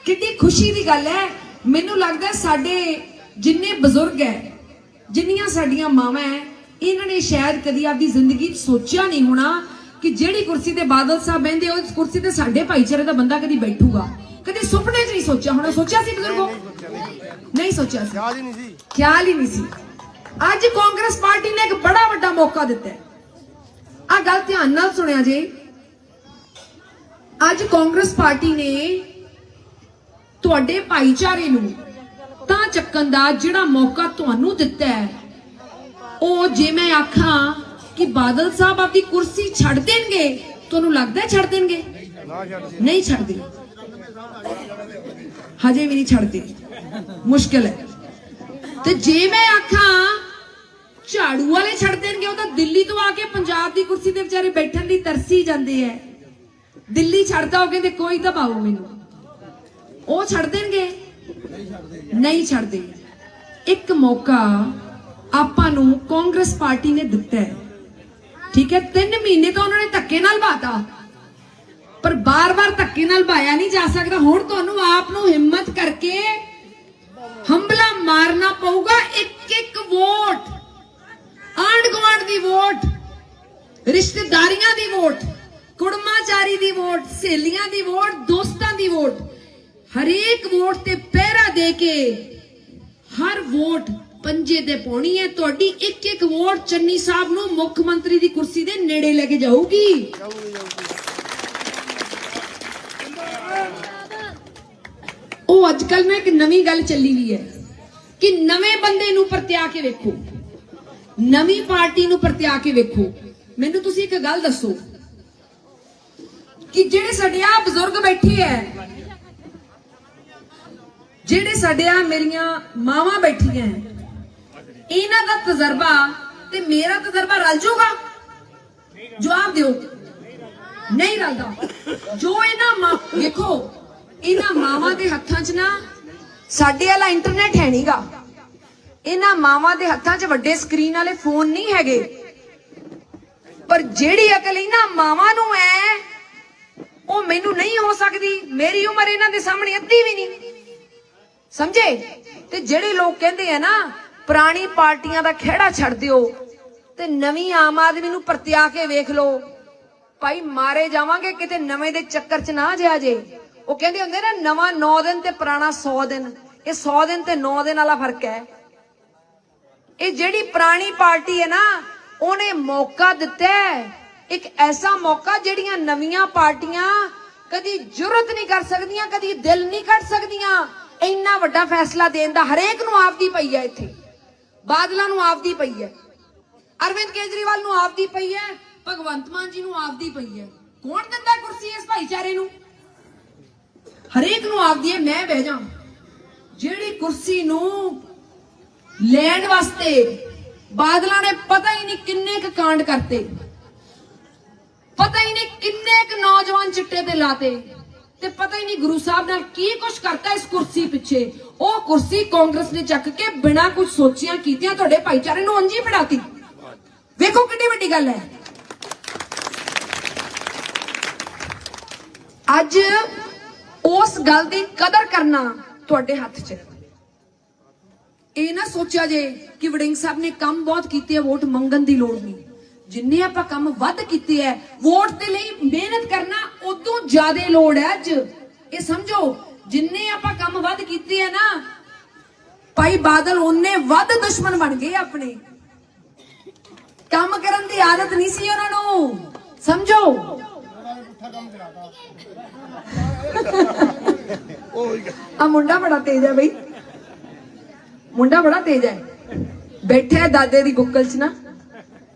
ਕਿੰਨੀ ਖੁਸ਼ੀ ਦੀ ਗੱਲ ਹੈ। ਮੈਨੂੰ ਲੱਗਦਾ ਸਾਡੇ ਜਿੰਨੇ ਬਜ਼ੁਰਗ ਹੈ, ਜਿੰਨੀਆਂ ਸਾਡੀਆਂ ਮਾਵਾਂ ਹੈ, ਇਹਨਾਂ ਨੇ ਸ਼ਾਇਦ ਕਦੀ ਆਪਣੀ ਜ਼ਿੰਦਗੀ 'ਚ ਸੋਚਿਆ ਨਹੀਂ ਹੋਣਾ ਕਿ ਜਿਹੜੀ ਕੁਰਸੀ ਤੇ ਬਾਦਲ ਸਾਹਿਬ ਬੈਠਦੇ ਉਸ ਕੁਰਸੀ ਤੇ ਸਾਡੇ ਭਾਈਚਾਰੇ ਦਾ ਬੰਦਾ ਕਦੀ ਬੈਠੂਗਾ। ਕਦੀ ਸੁਪਨੇ 'ਚ ਨਹੀਂ ਸੋਚਿਆ ਹੋਣਾ। ਸੋਚਿਆ ਸੀ ਬਜ਼ੁਰਗੋ? ਨਹੀਂ ਸੋਚਿਆ ਸੀ, ਖਿਆਲ ਹੀ ਨਹੀਂ ਸੀ। ਅੱਜ ਕਾਂਗਰਸ ਪਾਰਟੀ ਨੇ ਇੱਕ ਬੜਾ ਵੱਡਾ ਮੌਕਾ ਦਿੱਤਾ ਹੈ। ਆ ਗੱਲ ਧਿਆਨ ਨਾਲ ਸੁਣਿਆ ਜੇ। ਅੱਜ ਕਾਂਗਰਸ ਪਾਰਟੀ ਨੇ ਤੁਹਾਡੇ ਭਾਈਚਾਰੇ ਨੂੰ ਤਾਂ ਚੱਕਣ ਦਾ ਜਿਹੜਾ ਮੌਕਾ ਤੁਹਾਨੂੰ ਦਿੱਤਾ ਹੈ, ਉਹ ਜੇ ਮੈਂ ਆਖਾਂ ਕਿ ਬਾਦਲ ਸਾਹਿਬ ਆਪਣੀ ਕੁਰਸੀ ਛੱਡ ਦੇਣਗੇ, ਤੁਹਾਨੂੰ ਲੱਗਦਾ ਛੱਡ ਦੇਣਗੇ? ਨਹੀਂ ਛੱਡਦੇ, ਹਜੇ ਵੀ ਨਹੀਂ ਛੱਡਦੇ, ਮੁਸ਼ਕਿਲ ਹੈ। ਤੇ ਜੇ ਮੈਂ ਆਖਾਂ ਝਾੜੂ ਵਾਲੇ ਛੱਡ ਦੇਣਗੇ, ਉਹ ਤਾਂ ਦਿੱਲੀ ਤੋਂ ਆ ਕੇ ਪੰਜਾਬ ਦੀ ਕੁਰਸੀ ਤੇ ਵਿਚਾਰੇ ਬੈਠਣ ਦੀ ਤਰਸੀ ਜਾਂਦੇ ਐ। ਦਿੱਲੀ ਛੱਡਦਾ ਹੋ ਕਹਿੰਦੇ ਕੋਈ ਦਬਾਓ ਮੈਨੂੰ, ਉਹ ਛੱਡ ਦੇਣਗੇ? ਨਹੀਂ ਛੱਡਦੇ। ਇੱਕ ਮੌਕਾ ਆਪਾਂ ਨੂੰ ਕਾਂਗਰਸ ਪਾਰਟੀ ਨੇ ਦਿੱਤਾ ਹੈ, ਠੀਕ ਹੈ। 3 ਮਹੀਨੇ ਤਾਂ ਉਹਨਾਂ ਨੇ ਧੱਕੇ ਨਾਲ ਬਾਤਾ, ਪਰ ਬਾਰ-ਬਾਰ ਧੱਕੇ ਨਾਲ ਭਾਇਆ ਨਹੀਂ ਜਾ ਸਕਦਾ। ਹੁਣ ਤੁਹਾਨੂੰ ਆਪ ਨੂੰ ਹਿੰਮਤ ਕਰਕੇ ਹੰਬਲਾ ਮਾਰਨਾ ਪਊਗਾ। ਇੱਕ ਵੋਟ, ਆਂਢ ਗੁਆਂਢ ਦੀ ਵੋਟ, ਰਿਸ਼ਤੇਦਾਰੀਆਂ ਦੀ ਵੋਟ, ਕੁੜਮਾਚਾਰੀ ਦੀ ਵੋਟ, ਸਹੇਲੀਆਂ ਦੀ ਵੋਟ, ਦੋਸਤਾਂ ਦੀ ਵੋਟ, ਹਰੇਕ ਵੋਟ ਤੇ ਪਹਿਰਾ ਦੇ ਕੇ ਹਰ ਵੋਟ ਪੰਜੇ ਤੇ ਪਾਉਣੀ ਹੈ। ਤੁਹਾਡੀ ਇੱਕ ਵੋਟ ਚੰਨੀ ਸਾਹਿਬ ਨੂੰ ਮੁੱਖ ਮੰਤਰੀ ਦੀ ਕੁਰਸੀ ਦੇ ਨੇੜੇ ਲੈ ਕੇ ਜਾਊਗੀ। ਉਹ ਅੱਜ ਕੱਲ ਨਾ ਇੱਕ ਨਵੀਂ ਗੱਲ ਚੱਲੀ ਵੀ ਹੈ ਕਿ ਨਵੇਂ ਬੰਦੇ ਨੂੰ ਪਰਤਿਆ ਕੇ ਵੇਖੋ, ਨਵੀਂ ਪਾਰਟੀ ਨੂੰ ਪਰਤਿਆ ਕੇ ਵੇਖੋ। ਮੈਨੂੰ ਤੁਸੀਂ ਇੱਕ ਗੱਲ ਦੱਸੋ ਕਿ ਜਿਹੜੇ ਸਾਡੇ ਆ ਬਜ਼ੁਰਗ ਬੈਠੇ ਐ, ਜਿਹੜੇ ਸਾਡੇ ਆ ਮੇਰੀਆਂ ਮਾਵਾਂ ਬੈਠੀਆਂ, ਇਹਨਾਂ ਦਾ ਤਜਰਬਾ ਤੇ ਮੇਰਾ ਤਜਰਬਾ ਰਲ ਜਾਊਗਾ? ਜਵਾਬ ਦਿਓ। ਨਹੀਂ ਰਲਦਾ। ਜੋ ਇਹਨਾਂ ਵੇਖੋ, ਇਹਨਾਂ ਮਾਵਾਂ ਦੇ ਹੱਥਾਂ 'ਚ ਨਾ ਸਾਡੇ ਵਾਲਾ ਇੰਟਰਨੈਟ ਹੈ ਨਹੀਂਗਾ। ਇਹਨਾਂ ਮਾਵਾਂ ਦੇ ਹੱਥਾਂ 'ਚ ਵੱਡੇ ਸਕਰੀਨ ਵਾਲੇ ਫੋਨ ਨਹੀਂ ਹੈਗੇ, ਪਰ ਜਿਹੜੀ ਅਕਲ ਇਹਨਾਂ ਮਾਵਾਂ ਨੂੰ ਹੈ ਉਹ ਮੈਨੂੰ ਨਹੀਂ ਹੋ ਸਕਦੀ। ਮੇਰੀ ਉਮਰ ਇਹਨਾਂ ਦੇ ਸਾਹਮਣੇ ਅੱਧੀ ਵੀ ਨਹੀਂ, ਸਮਝੇ? ਤੇ ਜਿਹੜੇ ਲੋਕ ਕਹਿੰਦੇ ਆ ਨਾ ਪੁਰਾਣੀ ਪਾਰਟੀਆਂ ਦਾ ਖਹਿੜਾ ਛੱਡ ਦਿਓ ਤੇ ਨਵੀਂ ਆਮ ਆਦਮੀ ਨੂੰ ਪਰਤਿਆ ਕੇ ਵੇਖ ਲਓ, ਭਾਈ ਮਾਰੇ ਜਾਵਾਂਗੇ ਕਿਤੇ ਨਵੇਂ ਦੇ ਚੱਕਰ 'ਚ ਨਾ ਜਿਆ ਜੇ। ਉਹ ਕਹਿੰਦੇ ਹੁੰਦੇ ਨਾ ਨਵਾਂ 9 ਦਿਨ ਤੇ ਪੁਰਾਣਾ 100 ਦਿਨ। ਇਹ 100 ਦਿਨ ਤੇ 9 ਦਿਨ ਵਾਲਾ ਫਰਕ ਹੈ। ਇਹ ਜਿਹੜੀ ਪੁਰਾਣੀ ਪਾਰਟੀ ਹੈ ਨਾ, ਉਹਨੇ ਮੌਕਾ ਦਿੱਤਾ ਹੈ, ਇੱਕ ਐਸਾ ਮੌਕਾ ਜਿਹੜੀਆਂ ਨਵੀਆਂ ਪਾਰਟੀਆਂ ਕਦੀ ਜੁਰਤ ਨਹੀਂ ਕਰ ਸਕਦੀਆਂ, ਕਦੀ ਦਿਲ ਨਹੀਂ ਕੱਢ ਸਕਦੀਆਂ। ਇੰਨਾ ਵੱਡਾ ਫੈਸਲਾ ਦੇਣ ਦਾ ਹਰੇਕ ਨੂੰ ਆਪਦੀ ਪਈ ਹੈ। ਇੱਥੇ ਬਾਦਲਾਂ ਨੂੰ ਆਪਦੀ ਪਈ ਹੈ, ਅਰਵਿੰਦ ਕੇਜਰੀਵਾਲ ਨੂੰ ਆਪਦੀ ਪਈ ਹੈ, ਭਗਵੰਤ ਮਾਨ ਜੀ ਨੂੰ ਆਪਦੀ ਪਈ ਹੈ। ਕੌਣ ਦਿੰਦਾ ਕੁਰਸੀ ਇਸ ਭਾਈਚਾਰੇ ਨੂੰ? ਹਰੇਕ ਨੂੰ ਆਪਦੀ ਹੈ। ਮੈਂ ਬਹਿ ਜਾ, ਜਿਹੜੀ ਕੁਰਸੀ ਨੂੰ ਲੈਣ ਵਾਸਤੇ ਬਾਦਲਾਂ ਨੇ ਪਤਾ ਹੀ ਨਹੀਂ ਕਿੰਨੇ ਕੁ ਕਾਂਡ ਕਰਤੇ, ਪਤਾ ਹੀ ਨਹੀਂ ਕਿੰਨੇ ਕੁ ਨੌਜਵਾਨ ਚਿੱਟੇ ਤੇ ਲਾਤੇ, ਤੇ ਪਤਾ ਹੀ ਨਹੀਂ ਗੁਰੂ ਸਾਹਿਬ ਨਾਲ ਕੀ ਕੁਛ ਕਰਤਾ ਇਸ ਕੁਰਸੀ ਪਿੱਛੇ। ਉਹ ਕੁਰਸੀ ਕਾਂਗਰਸ ਨੇ ਚੱਕ ਕੇ ਬਿਨਾਂ ਕੁਝ ਸੋਚਿਆਂ ਕੀਤਿਆਂ ਤੁਹਾਡੇ ਭਾਈਚਾਰੇ ਨੂੰ ਅੰਜੀ ਫੜਾਤੀ। ਵੇਖੋ ਕਿੰਨੀ ਵੱਡੀ ਗੱਲ ਹੈ। ਅੱਜ ਉਸ ਗੱਲ ਦੀ ਕਦਰ ਕਰਨਾ ਤੁਹਾਡੇ ਹੱਥ 'ਚ। ਇਹ ਨਾ ਸੋਚਿਆ ਜੇ ਕਿ ਵੜਿੰਗ ਸਾਹਿਬ ਨੇ ਕੰਮ ਬਹੁਤ ਕੀਤੇ ਆ, ਵੋਟ ਮੰਗਣ ਦੀ ਲੋੜ ਨਹੀਂ। ਜਿੰਨੇ ਆਪਾਂ ਕੰਮ ਵੱਧ ਕੀਤੇ ਹੈ, ਵੋਟ ਦੇ ਲਈ ਮਿਹਨਤ ਕਰਨਾ ਉਦੋਂ ਜ਼ਿਆਦਾ ਲੋੜ ਹੈ। ਅੱਜ ਇਹ ਸਮਝੋ, ਜਿੰਨੇ ਆਪਾਂ ਕੰਮ ਵੱਧ ਕੀਤੇ ਹੈ ਨਾ, ਭਾਈ ਬਾਦਲ ਉਹਨੇ ਵੱਧ ਦੁਸ਼ਮਣ ਬਣ ਗਏ ਆਪਣੇ। ਕੰਮ ਕਰਨ ਦੀ ਆਦਤ ਨਹੀਂ ਸੀ ਉਹਨਾਂ ਨੂੰ, ਸਮਝੋ। ਆ ਮੁੰਡਾ ਬੜਾ ਤੇਜ਼ ਹੈ ਬਈ, ਮੁੰਡਾ ਬੜਾ ਤੇਜ਼ ਹੈ, ਬੈਠਾ ਹੈ ਦਾਦੇ ਦੀ ਬੁੱਕਲ 'ਚ ਨਾ।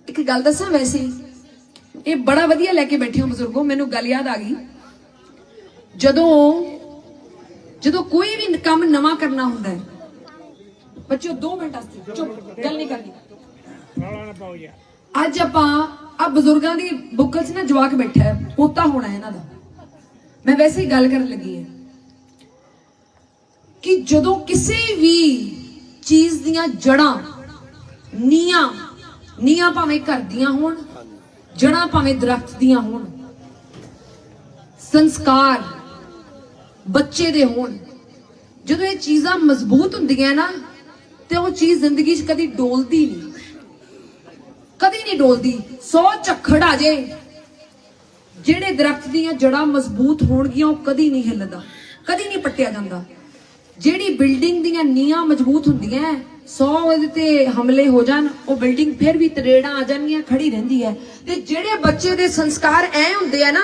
ਇੱਕ ਗੱਲ ਦੱਸਾਂ, ਵੈਸੇ ਇਹ ਬੜਾ ਵਧੀਆ ਲੈ ਕੇ ਬੈਠੇ ਹੋ ਬਜ਼ੁਰਗੋ। ਮੈਨੂੰ ਗੱਲ ਯਾਦ ਆ ਗਈ, ਜਦੋਂ ਕੋਈ ਵੀ ਕੰਮ ਨਵਾਂ ਕਰਨਾ ਹੁੰਦਾ ਹੈ, ਬੱਚਿਓ 2 ਮਿੰਟ ਵਾਸਤੇ ਚੁੱਪ, ਗੱਲ ਨਹੀਂ ਕਰਨੀ। ਅੱਜ ਆਪਾਂ ਆ ਬਜ਼ੁਰਗਾਂ ਦੀ ਬੁੱਕਲ 'ਚ ਨਾ ਜਵਾਕ ਬੈਠਾ ਹੈ, ਪੋਤਾ ਹੋਣਾ ਹੈ ਇਹਨਾਂ ਦਾ। ਮੈਂ ਵੈਸੇ ਹੀ ਗੱਲ ਕਰਨ ਲੱਗੀ ਹਾਂ ਕਿ ਜਦੋਂ ਕਿਸੇ ਵੀ ਚੀਜ਼ ਦੀਆਂ ਜੜਾਂ ਨੀਆਂ ਭਾਵੇਂ ਘਰ ਦੀਆਂ ਹੋਣ, ਜੜਾਂ ਭਾਵੇਂ ਦਰਖਤ ਦੀਆਂ ਹੋਣ, ਸੰਸਕਾਰ ਬੱਚੇ ਦੇ ਹੋਣ, ਜਦੋਂ ਇਹ ਚੀਜ਼ਾਂ ਮਜ਼ਬੂਤ ਹੁੰਦੀਆਂ ਨਾ ਤੇ ਉਹ ਚੀਜ਼ ਜ਼ਿੰਦਗੀ 'ਚ ਕਦੀ ਡੋਲਦੀ ਨਹੀਂ, ਕਦੀ ਨਹੀਂ ਡੋਲਦੀ। 100 ਝੱਖੜ ਆ ਜੇ, ਜਿਹੜੇ ਦਰਖਤ ਦੀਆਂ ਜੜਾਂ ਮਜ਼ਬੂਤ ਹੋਣਗੀਆਂ ਉਹ ਕਦੀ ਨਹੀਂ ਹਿੱਲਦਾ, ਕਦੀ ਨਹੀਂ ਪੱਟਿਆ ਜਾਂਦਾ। ਜਿਹੜੀ ਬਿਲਡਿੰਗ ਦੀਆਂ ਨੀਆਂ ਮਜ਼ਬੂਤ ਹੁੰਦੀਆਂ, 100 ਉਹਦੇ ਤੇ ਹਮਲੇ ਹੋ ਜਾਣ, ਉਹ ਬਿਲਡਿੰਗ ਫਿਰ ਵੀ ਤਰੇੜਾਂ ਆ ਜਾਣਗੀਆਂ, ਖੜੀ ਰਹਿੰਦੀ ਹੈ। ਤੇ ਜਿਹੜੇ ਬੱਚੇ ਦੇ ਸੰਸਕਾਰ ਐ ਹੁੰਦੇ ਆ ਨਾ,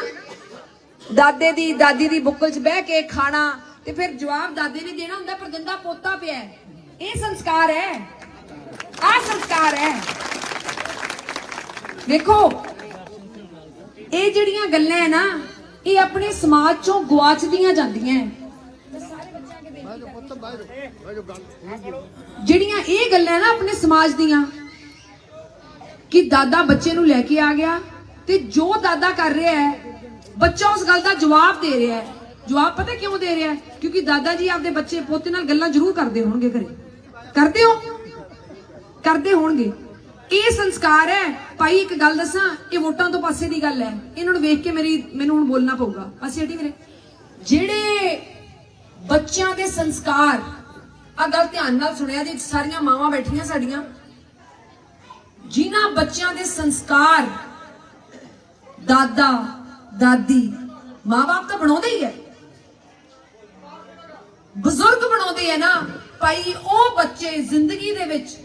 ਦਾਦੇ ਦੀ ਦਾਦੀ ਦੀ ਬੁੱਕਲ 'ਚ ਬਹਿ ਕੇ ਖਾਣਾ ਤੇ ਫਿਰ ਜਵਾਬ ਦਾਦੇ ਨੇ ਦੇਣਾ ਹੁੰਦਾ, ਪਰ ਗੰਦਾ ਪੋਤਾ ਪਿਆ। ਇਹ ਸੰਸਕਾਰ ਹੈ, ਆਹ ਸੰਸਕਾਰ ਹੈ। ਦੇਖੋ ਇਹ ਜਿਹੜੀਆਂ ਗੱਲਾਂ ਹੈ ਨਾ, ਇਹ ਆਪਣੇ ਸਮਾਜ ਚੋਂ ਗੁਆਚਦੀਆਂ ਜਾਂਦੀਆਂ। ਜਿਹੜੀਆਂ ਇਹ ਗੱਲਾਂ ਹੈ ਨਾ ਆਪਣੇ ਸਮਾਜ ਦੀਆਂ, ਕਿ ਦਾਦਾ ਬੱਚੇ ਨੂੰ ਲੈ ਕੇ ਆ ਗਿਆ ਤੇ ਜੋ ਦਾਦਾ ਕਰ ਰਿਹਾ ਹੈ ਬੱਚਾ ਉਸ ਗੱਲ ਦਾ ਜਵਾਬ ਦੇ ਰਿਹਾ ਹੈ। ਜਵਾਬ ਪਤਾ ਕਿਉਂ ਦੇ ਰਿਹਾ ਹੈ? ਕਿਉਂਕਿ ਦਾਦਾ ਜੀ ਆਪਦੇ ਬੱਚੇ ਪੋਤੇ ਨਾਲ ਗੱਲਾਂ ਜ਼ਰੂਰ ਕਰਦੇ ਹੋਣਗੇ, ਘਰੇ ਕਰਦੇ ਹੋਣਗੇ। ਇਹ ਸੰਸਕਾਰ ਹੈ ਭਾਈ। ਇੱਕ ਗੱਲ ਦੱਸਾਂ, ਇਹ ਵੋਟਾਂ ਤੋਂ ਪਾਸੇ ਦੀ ਗੱਲ ਹੈ, ਇਹਨਾਂ ਨੂੰ ਵੇਖ ਕੇ ਮੈਨੂੰ ਹੁਣ ਬੋਲਣਾ ਪਊਗਾ। ਪਾਸੇ ਹਟੀ ਵੀਰੇ। ਜਿਹੜੇ ਬੱਚਿਆਂ ਦੇ ਸੰਸਕਾਰ, ਆ ਗੱਲ ਧਿਆਨ ਨਾਲ ਸੁਣਿਆ ਜੀ, ਸਾਰੀਆਂ ਮਾਵਾਂ ਬੈਠੀਆਂ ਸਾਡੀਆਂ, ਜਿਨ੍ਹਾਂ ਬੱਚਿਆਂ ਦੇ ਸੰਸਕਾਰ ਦਾਦਾ ਦਾਦੀ ਮਾਂ-ਬਾਪ ਤਾਂ ਬਣਾਉਂਦੇ ਹੀ ਹੈ, ਬਜ਼ੁਰਗ ਬਣਾਉਂਦੇ ਹੈ ਨਾ ਭਾਈ, ਉਹ ਬੱਚੇ ਜ਼ਿੰਦਗੀ ਦੇ ਵਿੱਚ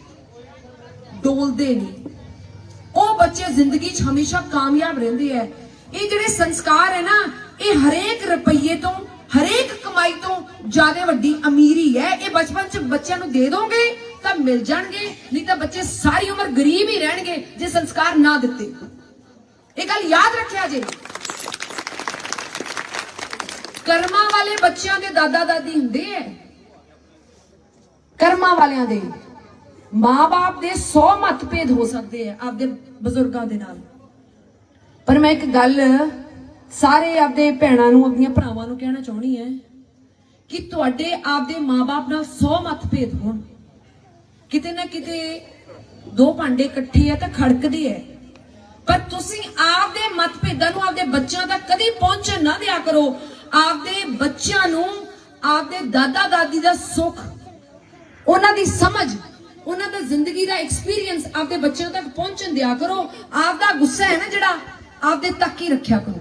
ਡੋਲਦੇ ਨਹੀਂ, ਉਹ ਬੱਚੇ ਜ਼ਿੰਦਗੀ 'ਚ ਹਮੇਸ਼ਾ ਕਾਮਯਾਬ ਰਹਿੰਦੇ ਹੈ। ਇਹ ਜਿਹੜੇ ਸੰਸਕਾਰ ਹੈ ਨਾ, ਇਹ ਹਰੇਕ ਰੁਪਈਏ ਤੋਂ, ਹਰੇਕ ਕਮਾਈ ਤੋਂ ਜ਼ਿਆਦਾ ਵੱਡੀ ਅਮੀਰੀ ਹੈ। ਇਹ ਬਚਪਨ 'ਚ ਬੱਚਿਆਂ ਨੂੰ ਦੇ ਦੋਗੇ ਤਾਂ ਮਿਲ ਜਾਣਗੇ, ਨਹੀਂ ਤਾਂ ਬੱਚੇ ਸਾਰੀ ਉਮਰ ਗਰੀਬ ਹੀ ਰਹਿਣਗੇ ਜੇ ਸੰਸਕਾਰ ਨਾ ਦਿੱਤੇ। ਇਹ ਗੱਲ ਯਾਦ ਰੱਖਿਆ ਜੇ। ਕਰਮਾਂ ਵਾਲੇ ਬੱਚਿਆਂ ਦੇ ਦਾਦਾ ਦਾਦੀ ਹੁੰਦੇ ਐ, ਕਰਮਾਂ ਵਾਲਿਆਂ ਦੇ ਮਾਂ-ਬਾਪ ਦੇ 100 ਮਤਭੇਦ ਹੋ ਸਕਦੇ ਆ ਆਪਦੇ ਬਜ਼ੁਰਗਾਂ ਦੇ ਨਾਲ। ਪਰ ਮੈਂ ਇੱਕ ਗੱਲ ਸਾਰੇ ਆਪਦੇ ਭੈਣਾਂ ਨੂੰ, ਆਪਣੀਆਂ ਭਰਾਵਾਂ ਨੂੰ ਕਹਿਣਾ ਚਾਹੁੰਦੀ ਹੈ ਕਿ ਤੁਹਾਡੇ ਆਪਦੇ ਮਾਂ-ਬਾਪ ਨਾਲ 100 ਮਤਭੇਦ ਹੋਣ, ਕਿਤੇ ਨਾ ਕਿਤੇ 2 ਭਾਂਡੇ ਇਕੱਠੇ ਆ ਤਾਂ ਖੜਕਦੇ ਐ, ਪਰ ਤੁਸੀਂ ਆਪਦੇ ਮਤਭੇਦਾਂ ਨੂੰ ਆਪਦੇ ਬੱਚਿਆਂ ਤੱਕ ਕਦੀ ਪਹੁੰਚਣ ਨਾ ਦਿਆ ਕਰੋ। ਆਪਦੇ ਬੱਚਿਆਂ ਨੂੰ ਆਪਦੇ ਦਾਦਾ ਦਾਦੀ ਦਾ ਸੁੱਖ, ਉਹਨਾਂ ਦੀ ਸਮਝ, ਉਹਨਾਂ ਦਾ ਜ਼ਿੰਦਗੀ ਦਾ ਐਕਸਪੀਰੀਅੰਸ ਆਪਦੇ ਬੱਚਿਆਂ ਤੱਕ ਪਹੁੰਚਣ ਦਿਆ ਕਰੋ। ਆਪਦਾ ਗੁੱਸਾ ਹੈ ਨਾ ਜਿਹੜਾ, ਆਪਦੇ ਤੱਕ ਹੀ ਰੱਖਿਆ ਕਰੋ,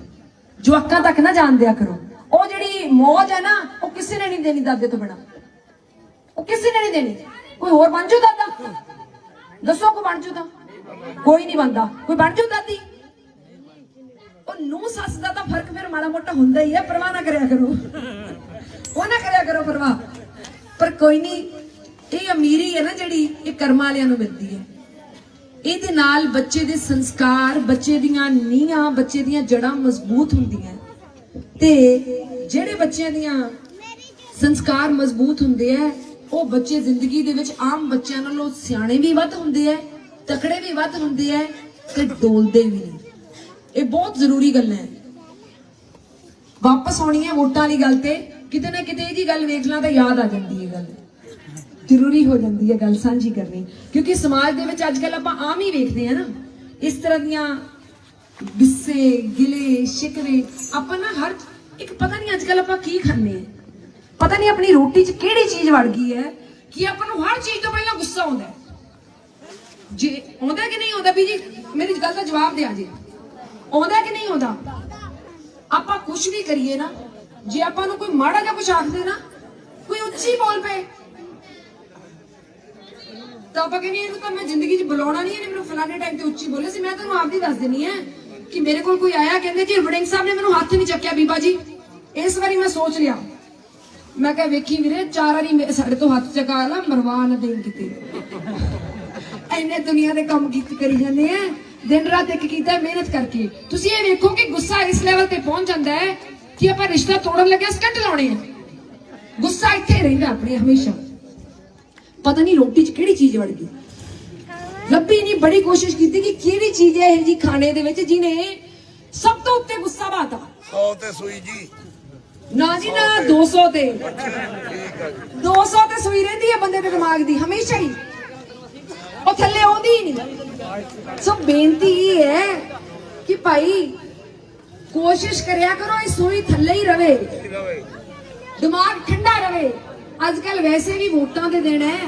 ਜਵਾਕਾਂ ਤੱਕ ਨਾ ਜਾਣ ਦਿਆ ਕਰੋ। ਉਹ ਜਿਹੜੀ ਮੌਜ ਹੈ ਨਾ, ਉਹ ਕਿਸੇ ਨੇ ਨਹੀਂ ਦੇਣੀ ਦਾਦੇ ਤੋਂ ਬਿਨਾ, ਉਹ ਕਿਸੇ ਨੇ ਨਹੀਂ ਦੇਣੀ। ਕੋਈ ਹੋਰ ਬਣ ਜਾਊ ਦਾਦਾ? ਦੱਸੋ ਕੋਈ ਬਣ ਜਾਊ ਤਾਂ? ਕੋਈ ਨਹੀਂ ਬਣਦਾ। ਕੋਈ ਬਣ ਜਾਊ ਦਾਦੀ? ਉਹ ਨੂੰ ਸੱਸ ਦਾ ਤਾਂ ਫਰਕ ਫਿਰ ਮਾੜਾ ਮੋਟਾ ਹੁੰਦਾ ਹੀ ਹੈ, ਪਰਵਾਹ ਨਾ ਕਰਿਆ ਕਰੋ, ਉਹ ਨਾ ਕਰਿਆ ਕਰੋ ਪਰਵਾਹ। ਪਰ ਕੋਈ ਨਹੀਂ, ਇਹ ਅਮੀਰੀ ਹੈ ਨਾ ਜਿਹੜੀ, ਇਹ ਕਰਮਾਂ ਵਾਲਿਆਂ ਨੂੰ ਮਿਲਦੀ ਹੈ। ਇਹਦੇ ਨਾਲ ਬੱਚੇ ਦੇ ਸੰਸਕਾਰ, ਬੱਚੇ ਦੀਆਂ ਨੀਹਾਂ, ਬੱਚੇ ਦੀਆਂ ਜੜਾਂ ਮਜ਼ਬੂਤ ਹੁੰਦੀਆਂ। ਤੇ ਜਿਹੜੇ ਬੱਚਿਆਂ ਦੀਆਂ ਸੰਸਕਾਰ ਮਜ਼ਬੂਤ ਹੁੰਦੇ ਆ, ਉਹ ਬੱਚੇ ਜ਼ਿੰਦਗੀ ਦੇ ਵਿੱਚ ਆਮ ਬੱਚਿਆਂ ਨਾਲੋਂ ਸਿਆਣੇ ਵੀ ਵੱਧ ਹੁੰਦੇ ਆ, ਤਕੜੇ ਵੀ ਵੱਧ ਹੁੰਦੇ ਆ ਤੇ ਡੋਲਦੇ ਵੀ ਨਹੀਂ। ਇਹ ਬਹੁਤ ਜ਼ਰੂਰੀ ਗੱਲ ਹੈ। ਵਾਪਸ ਆਉਣੀ ਹੈ ਵੋਟਾਂ ਵਾਲੀ ਗੱਲ ਤੇ, ਕਿਤੇ ਨਾ ਕਿਤੇ ਇਹਦੀ ਗੱਲ ਵੇਖ ਲਾਂ ਤਾਂ ਯਾਦ ਆ ਜਾਂਦੀ ਹੈ, ਗੱਲ ਜ਼ਰੂਰੀ ਹੋ ਜਾਂਦੀ ਹੈ ਗੱਲ ਸਾਂਝੀ ਕਰਨੀ। ਕਿਉਂਕਿ ਸਮਾਜ ਦੇ ਵਿੱਚ ਅੱਜ ਕੱਲ ਆਪਾਂ ਆਮ ਹੀ ਵੇਖਦੇ ਆ ਨਾ ਇਸ ਤਰ੍ਹਾਂ ਦੀਆਂ ਗੁੱਸੇ, ਗਿਲੇ, ਸ਼ਿਕਵੇ। ਆਪਾਂ ਨਾ ਹਰ ਇੱਕ, ਪਤਾ ਨਹੀਂ ਅੱਜ ਕੱਲ ਆਪਾਂ ਕੀ ਖਾਂਦੇ ਆ, ਪਤਾ ਨਹੀਂ ਆਪਣੀ ਰੋਟੀ 'ਚ ਕਿਹੜੀ ਚੀਜ਼ ਵੜ ਗਈ ਹੈ ਕਿ ਆਪਾਂ ਨੂੰ ਹਰ ਚੀਜ਼ ਤੋਂ ਪਹਿਲਾਂ ਗੁੱਸਾ ਆਉਂਦਾ। ਜੇ ਆਉਂਦਾ ਕਿ ਨਹੀਂ ਆਉਂਦਾ ਵੀ ਜੀ, ਮੇਰੀ ਗੱਲ ਦਾ ਜਵਾਬ ਦਿਆ ਜੀ, ਆਉਂਦਾ ਕਿ ਨਹੀਂ ਆਉਂਦਾ? ਆਪਾਂ ਕੁਝ ਵੀ ਕਰੀਏ ਨਾ, ਜੇ ਆਪਾਂ ਨੂੰ ਕੋਈ ਮਾੜਾ ਜਿਹਾ ਕੁਝ ਆਖਦੇ ਨਾ, ਕੋਈ ਉੱਚੀ ਬੋਲ ਪਏ ਤਾਂ ਆਪਾਂ ਕਹਿੰਦੇ ਇਹਨੂੰ ਤਾਂ ਮੈਂ ਜ਼ਿੰਦਗੀ 'ਚ ਬੁਲਾਉਣਾ ਨਹੀਂ, ਇਹਨੇ ਮੈਨੂੰ ਫਲਾਣੇ ਟਾਈਮ ਤੇ ਉੱਚੀ ਬੋਲੇ ਸੀ। ਮੈਂ ਤੁਹਾਨੂੰ ਆਪਦੀ ਦੱਸ ਦਿੰਨੀ ਹੈ ਕਿ ਮੇਰੇ ਕੋਲ ਕੋਈ ਆਇਆ, ਕਹਿੰਦੇ ਜੀ ਵੜਿੰਗ ਸਾਹਿਬ ਨੇ ਮੈਨੂੰ ਹੱਥ ਨਹੀਂ ਚੱਕਿਆ ਬੀਬਾ ਜੀ, ਇਸ ਵਾਰੀ ਮੈਂ ਸੋਚ ਲਿਆ ਮੈਂ ਕਿਹਾ ਵੇਖੀ ਵੀਰੇ 4 ਵਾਰੀ ਸਾਡੇ ਤੋਂ ਹੱਥ ਚਕਾ ਲਾ ਮਰਵਾ ਨਾ ਦੇਣ ਕਿਤੇ ਐਨੇ ਦੁਨੀਆ ਦੇ ਕੰਮ ਕਰੀ ਜਾਂਦੇ ਆ ਦਿਨ ਰਾਤ ਇੱਕ ਕੀਤਾ ਮਿਹਨਤ ਕਰਕੇ। ਤੁਸੀਂ ਇਹ ਵੇਖੋ ਕਿ ਗੁੱਸਾ ਇਸ ਲੈਵਲ ਤੇ ਪਹੁੰਚ ਜਾਂਦਾ ਹੈ ਕਿ ਆਪਾਂ ਰਿਸ਼ਤਾ ਤੋੜਨ ਲੱਗਿਆ ਸਕਿੰਟ ਲਾਉਣੇ ਆ। ਗੁੱਸਾ ਇੱਥੇ ਰਹਿੰਦਾ ਆਪਣੇ ਹਮੇਸ਼ਾ। ਪਤਾ ਨਹੀਂ ਰੋਟੀ 'ਚ ਕਿਹੜੀ ਚੀਜ਼ ਵੜ ਗਈ, ਲੱਭੀ ਨਹੀਂ। ਬੜੀ ਕੋਸ਼ਿਸ਼ ਕੀਤੀ ਕਿ ਕਿਹੜੀ ਚੀਜ਼ ਹੈ ਇਹ ਜੀ ਖਾਣੇ ਦੇ ਵਿੱਚ ਜਿਹਨੇ ਸਭ ਤੋਂ ਉੱਤੇ ਗੁੱਸਾ ਬਾਤਾ। 100 ਤੇ ਸੂਈ ਜੀ ਨਾ ਜੀ ਨਾ 200 ਤੇ 200 ਤੇ ਸੂਈ ਰਹਿੰਦੀ ਹੈ ਬੰਦੇ ਦੇ ਦਿਮਾਗ ਦੀ ਹਮੇਸ਼ਾ ਹੀ, ਉਹ ਥੱਲੇ ਆਉਂਦੀ ਹੀ ਨਹੀਂ। ਸੋ ਬੇਨਤੀ ਇਹ ਹੈ ਕਿ ਭਾਈ ਕੋਸ਼ਿਸ਼ ਕਰਿਆ ਕਰੋ ਇਹ ਸੂਈ ਥੱਲੇ ਹੀ ਰਵੇ, ਦਿਮਾਗ ਠੰਡਾ ਰਵੇ। ਅੱਜ ਕੱਲ ਵੈਸੇ ਵੀ ਵੋਟਾਂ ਦੇ ਦਿਨ ਹੈ,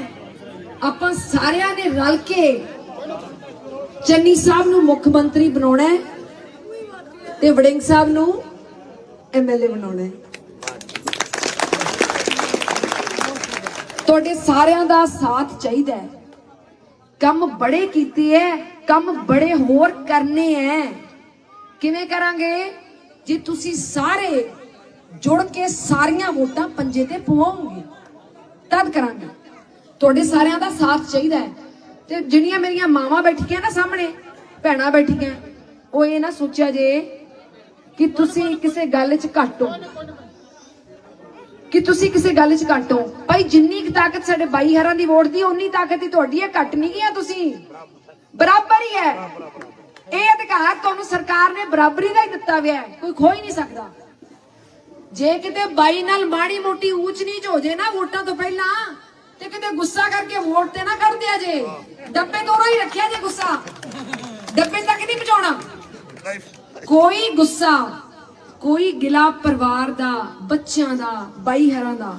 ਆਪਾਂ ਸਾਰਿਆਂ ਨੇ ਰਲ ਕੇ ਚੰਨੀ ਸਾਹਿਬ ਨੂੰ ਮੁੱਖ ਮੰਤਰੀ ਬਣਾਉਣਾ ਹੈ ਤੇ ਵੜਿੰਗ ਸਾਹਿਬ ਨੂੰ ਐਮਐਲਏ ਬਣਾਉਣਾ ਹੈ। ਤੁਹਾਡੇ ਸਾਰਿਆਂ ਦਾ ਸਾਥ ਚਾਹੀਦਾ ਹੈ। ਕੰਮ ਬੜੇ ਕੀਤੇ ਹੈ, ਕੰਮ ਬੜੇ ਹੋਰ ਕਰਨੇ ਹੈ। ਕਿਵੇਂ ਕਰਾਂਗੇ? ਜੇ ਤੁਸੀਂ ਸਾਰੇ ਜੁੜ ਕੇ ਸਾਰੀਆਂ ਵੋਟਾਂ ਪੰਜੇ ਤੇ ਪਵਾਓਗੇ ਤਦ ਕਰਾਂਗੇ। ਤੁਹਾਡੇ ਸਾਰਿਆਂ ਦਾ ਸਾਥ ਚਾਹੀਦਾ ਹੈ। ਤੇ ਜਿਹੜੀਆਂ ਮੇਰੀਆਂ ਮਾਵਾਂ ਬੈਠੀਆਂ ਨਾ ਸਾਹਮਣੇ, ਭੈਣਾਂ ਬੈਠੀਆਂ, ਉਹ ਇਹ ਨਾ ਸੋਚਿਆ ਜੇ ਕਿ ਤੁਸੀਂ ਕਿਸੇ ਗੱਲ 'ਚ ਘੱਟ ਹੋ, ਕਿ ਤੁਸੀਂ ਕਿਸੇ ਗੱਲ 'ਚ ਘੱਟ ਹੋ। ਭਾਈ ਜਿੰਨੀ ਕੁ ਤਾਕਤ ਸਾਡੇ ਬਾਈ ਹਰਾਂ ਦੀ ਵੋਟ ਦੀ, ਉਨੀ ਤਾਕਤ ਹੀ ਤੁਹਾਡੀ ਹੈ। ਘੱਟ ਨਹੀਂ ਗਿਆ, ਤੁਸੀਂ ਬਰਾਬਰ ਹੀ ਹੈ। ਇਹ ਅਧਿਕਾਰ ਤੁਹਾਨੂੰ ਸਰਕਾਰ ਨੇ ਬਰਾਬਰੀ ਦਾ ਹੀ ਦਿੱਤਾ ਹੋਇਆ ਹੈ, ਕੋਈ ਖੋ ਹੀ ਨਹੀਂ ਸਕਦਾ। ਜੇ ਕਿਤੇ ਬਾਈ ਨਾਲ ਮਾੜੀ ਮੋਟੀ ਊਚ ਨੀਚ ਹੋ ਜੇ ਨਾ ਵੋਟਾਂ ਤੋਂ ਪਹਿਲਾਂ, ਤੇ ਕਿਤੇ ਗੁੱਸਾ ਕਰਕੇ ਵੋਟ ਤੇ ਨਾ ਕਰ ਦਿਆ ਜੇ। ਡੱਬੇ ਤੋਰੋ ਹੀ ਰੱਖਿਆ ਜੇ ਗੁੱਸਾ, ਡੱਬੇ ਤੱਕ ਨਹੀਂ ਪਹੁੰਚਾਉਣਾ। ਕੋਈ ਗੁੱਸਾ, ਕੋਈ ਗਿਲਾ ਪਰਿਵਾਰ ਦਾ, ਬੱਚਿਆਂ ਦਾ, ਬਾਈ ਹਰਾਂ ਦਾ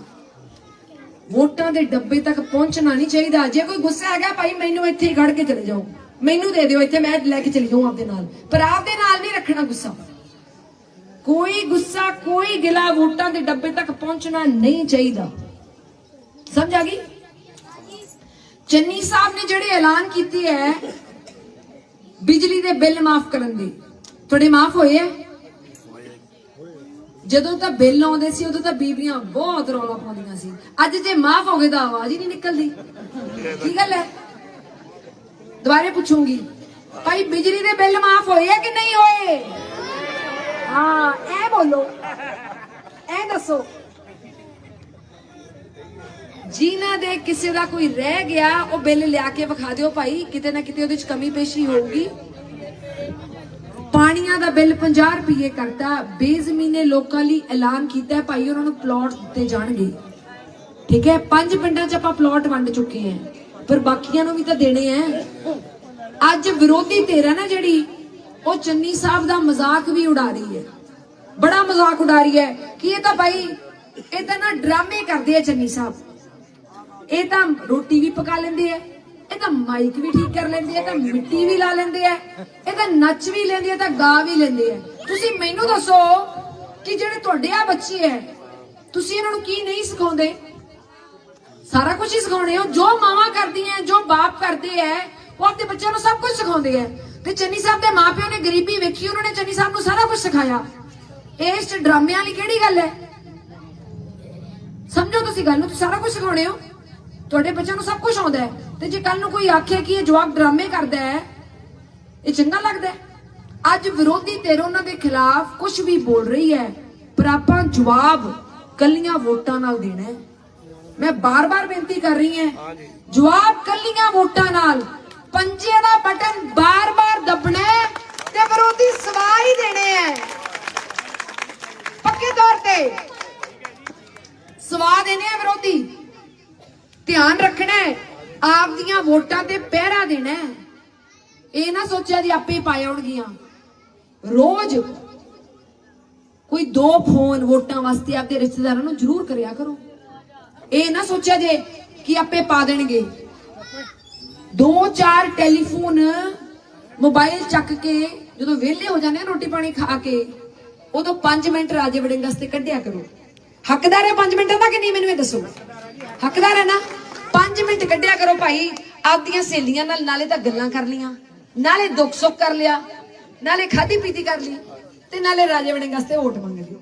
ਵੋਟਾਂ ਦੇ ਡੱਬੇ ਤੱਕ ਪਹੁੰਚਣਾ ਨਹੀਂ ਚਾਹੀਦਾ। ਜੇ ਕੋਈ ਗੁੱਸਾ ਹੈਗਾ ਭਾਈ ਮੈਨੂੰ ਇੱਥੇ ਹੀ ਖੜ ਕੇ ਚਲੇ ਜਾਓ, ਮੈਨੂੰ ਦੇ ਦਿਓ ਇੱਥੇ, ਮੈਂ ਲੈ ਕੇ ਚਲੀ ਜਾਊਂ ਆਪਦੇ ਨਾਲ, ਪਰ ਆਪਦੇ ਨਾਲ ਨਹੀਂ ਰੱਖਣਾ ਗੁੱਸਾ। ਕੋਈ ਗੁੱਸਾ, ਕੋਈ ਗਿਲਾ ਵੋਟਾਂ ਦੇ ਡੱਬੇ ਤੱਕ ਪਹੁੰਚਣਾ ਨਹੀਂ ਚਾਹੀਦਾ। ਸਮਝ ਆ ਗਈ? ਚੰਨੀ ਸਾਹਿਬ ਨੇ ਜਿਹੜੇ ਐਲਾਨ ਕੀਤੇ ਹੈ ਬਿਜਲੀ ਦੇ ਬਿੱਲ ਮਾਫ ਕਰਨ ਦੇ, ਤੁਹਾਡੇ ਮਾਫ ਹੋਏ ਆ? ਜਦੋਂ ਤਾਂ ਬਿੱਲ ਆਉਂਦੇ ਸੀ ਉਦੋਂ ਤਾਂ ਬੀਬੀਆਂ ਬਹੁਤ ਰੌਲਾ ਪਾਉਂਦੀਆਂ ਸੀ। ਅੱਜ ਜੇ ਮਾਫ ਹੋ ਗਏ ਤਾਂ ਆਵਾਜ਼ ਹੀ ਨਹੀਂ ਨਿਕਲਦੀ। ਕੀ ਗੱਲ ਹੈ? ਦੁਬਾਰੇ ਪੁੱਛੂੰਗੀ, ਭਾਈ ਬਿਜਲੀ ਦੇ ਬਿੱਲ ਮਾਫ ਹੋਏ ਆ ਕਿ ਨਹੀਂ ਹੋਏ? ਹਾਂ, ਇਹ ਬੋਲੋ, ਇਹ ਦੱਸੋ। ਜਿਨ੍ਹਾਂ ਦੇ ਕਿਸੇ ਦਾ ਕੋਈ ਰਹਿ ਗਿਆ ਉਹ ਬਿੱਲ ਲਿਆ ਕੇ ਵਿਖਾ ਦਿਓ ਭਾਈ, ਕਿਤੇ ਨਾ ਕਿਤੇ ਉਹਦੇ ਚ ਕਮੀ ਪੇਸ਼ੀ ਹੋਊਗੀ। ਪਾਣੀਆਂ ਦਾ ਬਿੱਲ 50 ਰੁਪਏ ਕਰਤਾ, ਬੇਜ਼ਮੀਨੇ ਲੋਕਾਂ ਲਈ ਐਲਾਨ ਕੀਤਾ ਭਾਈ, ਉਹਨਾਂ ਨੂੰ ਪਲਾਟ ਦਿੱਤੇ ਜਾਣਗੇ। ਠੀਕ ਹੈ, 5 ਪਿੰਡਾਂ 'ਚ ਆਪਾਂ ਪਲਾਟ ਵੰਡ ਚੁੱਕੇ ਹਾਂ, ਪਰ ਬਾਕੀਆਂ ਨੂੰ ਵੀ ਤਾਂ ਦੇਣੇ ਆ। ਅੱਜ ਵਿਰੋਧੀ ਧਿਰ ਹੈ ਨਾ ਜਿਹੜੀ, ਉਹ ਚੰਨੀ ਸਾਹਿਬ ਦਾ ਮਜ਼ਾਕ ਵੀ ਉਡਾ ਰਹੀ ਹੈ, ਬੜਾ ਮਜ਼ਾਕ ਉਡਾ ਰਹੀ ਹੈ ਕਿ ਇਹ ਤਾਂ ਭਾਈ ਇਹ ਤਾਂ ਨਾ ਡਰਾਮੇ ਕਰਦੇ ਆ ਚੰਨੀ ਸਾਹਿਬ। ਇਹ ਤਾਂ ਰੋਟੀ ਵੀ ਪਕਾ ਲੈਂਦੇ ਆ, ਇਹ ਤਾਂ ਮਾਈਕ ਵੀ ਠੀਕ ਕਰ ਲੈਂਦੇ ਆ, ਤਾਂ ਮਿੱਟੀ ਵੀ ਲਾ ਲੈਂਦੇ ਆ, ਇਹ ਤਾਂ ਨੱਚ ਵੀ ਲੈਂਦੇ ਆ, ਤਾਂ ਗਾ ਵੀ ਲੈਂਦੇ ਆ। ਤੁਸੀਂ ਮੈਨੂੰ ਦੱਸੋ ਕਿ ਜਿਹੜੇ ਤੁਹਾਡੇ ਆ ਬੱਚੇ ਐ, ਤੁਸੀਂ ਇਹਨਾਂ ਨੂੰ ਕੀ ਨਹੀਂ ਸਿਖਾਉਂਦੇ? ਸਾਰਾ ਕੁਝ ਹੀ ਸਿਖਾਉਣੇ ਹੋ। ਜੋ ਮਾਵਾਂ ਕਰਦੀਆਂ, ਜੋ ਬਾਪ ਕਰਦੇ ਐ, ਉਹ ਆਪਣੇ ਬੱਚਿਆਂ ਨੂੰ ਸਭ ਕੁਝ ਸਿਖਾਉਂਦੇ ਐ। ਤੇ ਚੰਨੀ ਸਾਹਿਬ ਦੇ ਮਾਪਿਓ ਨੇ ਗਰੀਬੀ ਵੇਖੀ, ਉਹਨਾਂ ਨੇ ਚੰਨੀ ਸਾਹਿਬ ਨੂੰ ਸਾਰਾ ਕੁਝ ਸਿਖਾਇਆ। ਇਸ ਚ ਡਰਾਮਿਆਂ ਵਾਲੀ ਕਿਹੜੀ ਗੱਲ ਹੈ? ਸਮਝੋ ਤੁਸੀਂ ਗੱਲ ਨੂੰ, ਤੁਸੀਂ ਸਾਰਾ ਕੁਝ ਸਿਖਾਉਣੇ ਹੋ, ਤੁਹਾਡੇ ਬੱਚਿਆਂ ਨੂੰ ਸਭ ਕੁਝ ਆਉਂਦਾ ਹੈ। ਤੇ ਜੇ ਕੱਲ ਨੂੰ ਕੋਈ ਆਖੇ ਕਿ ਇਹ ਜਵਾਕ ਡਰਾਮੇ ਕਰਦਾ ਹੈ, ਇਹ ਚੰਗਾ ਲੱਗਦਾ ਹੈ? ਅੱਜ ਵਿਰੋਧੀ ਧਿਰ ਉਹਨਾਂ ਦੇ ਖਿਲਾਫ ਕੁਝ ਵੀ ਬੋਲ ਰਹੀ ਹੈ, ਪਰ ਆਪਾਂ ਜਵਾਬ ਕੱਲੀਆਂ ਵੋਟਾਂ ਨਾਲ ਦੇਣਾ ਹੈ। ਮੈਂ ਬਾਰ-ਬਾਰ ਬੇਨਤੀ ਕਰ ਰਹੀ ਹਾਂ, ਜਵਾਬ ਕੱਲੀਆਂ ਵੋਟਾਂ ਨਾਲ, ਪੰਜੇ ਦਾ ਬਟਨ ਬਾਰ-ਬਾਰ ਦੱਬਣਾ ਹੈ ਤੇ ਵਿਰੋਧੀ ਸਵਾਲ ਹੀ ਦੇਣੇ ਹੈ। ਪੱਕੇ ਤੌਰ ਤੇ ਸਵਾਲ ਦੇਣੇ ਆ ਵਿਰੋਧੀ। ਧਿਆਨ ਰੱਖਣਾ ਹੈ, ਆਪਦੀਆਂ ਵੋਟਾਂ ਤੇ ਪਹਿਰਾ ਦੇਣਾ ਹੈ। ਇਹ ਨਾ ਸੋਚਿਆ ਜੀ ਆਪੇ ਪਾਏ ਆਉਣਗੀਆਂ। ਰੋਜ਼ ਕੋਈ 2 ਫੋਨ ਵੋਟਾਂ ਵਾਸਤੇ ਆਪਦੇ ਰਿਸ਼ਤੇਦਾਰਾਂ ਨੂੰ ਜ਼ਰੂਰ ਕਰਿਆ ਕਰੋ। ਇਹ ਨਾ ਸੋਚਿਆ ਜੇ ਕਿ ਆਪੇ ਪਾ ਦੇਣਗੇ। 2-4 ਟੈਲੀਫੋਨ ਮੋਬਾਈਲ ਚੱਕ ਕੇ ਜਦੋਂ ਵਿਹਲੇ ਹੋ ਜਾਂਦੇ ਆ ਰੋਟੀ ਪਾਣੀ ਖਾ ਕੇ, ਉਦੋਂ 5 ਮਿੰਟ ਰਾਜੇ ਵੜਿੰਗ ਵਾਸਤੇ ਕੱਢਿਆ ਕਰੋ। ਹੱਕਦਾਰ ਹੈ 5 ਮਿੰਟਾਂ ਦਾ ਕਿ ਨਹੀਂ, ਮੈਨੂੰ ਇਹ ਦੱਸੋ। ਹੱਕਦਾਰ ਹੈ ਨਾ? 5 ਮਿੰਟ ਕੱਢਿਆ ਕਰੋ ਭਾਈ, ਆਪਦੀਆਂ ਸਹੇਲੀਆਂ ਨਾਲ ਨਾਲੇ ਤਾਂ ਗੱਲਾਂ ਕਰ ਲੀਆਂ, ਨਾਲੇ ਦੁੱਖ ਸੁੱਖ ਕਰ ਲਿਆ, ਨਾਲੇ ਖਾਧੀ ਪੀਤੀ ਕਰ ਲਈ, ਤੇ ਨਾਲੇ ਰਾਜੇ ਵੜਿੰਗ ਵਾਸਤੇ ਵੋਟ ਮੰਗ ਲਈ।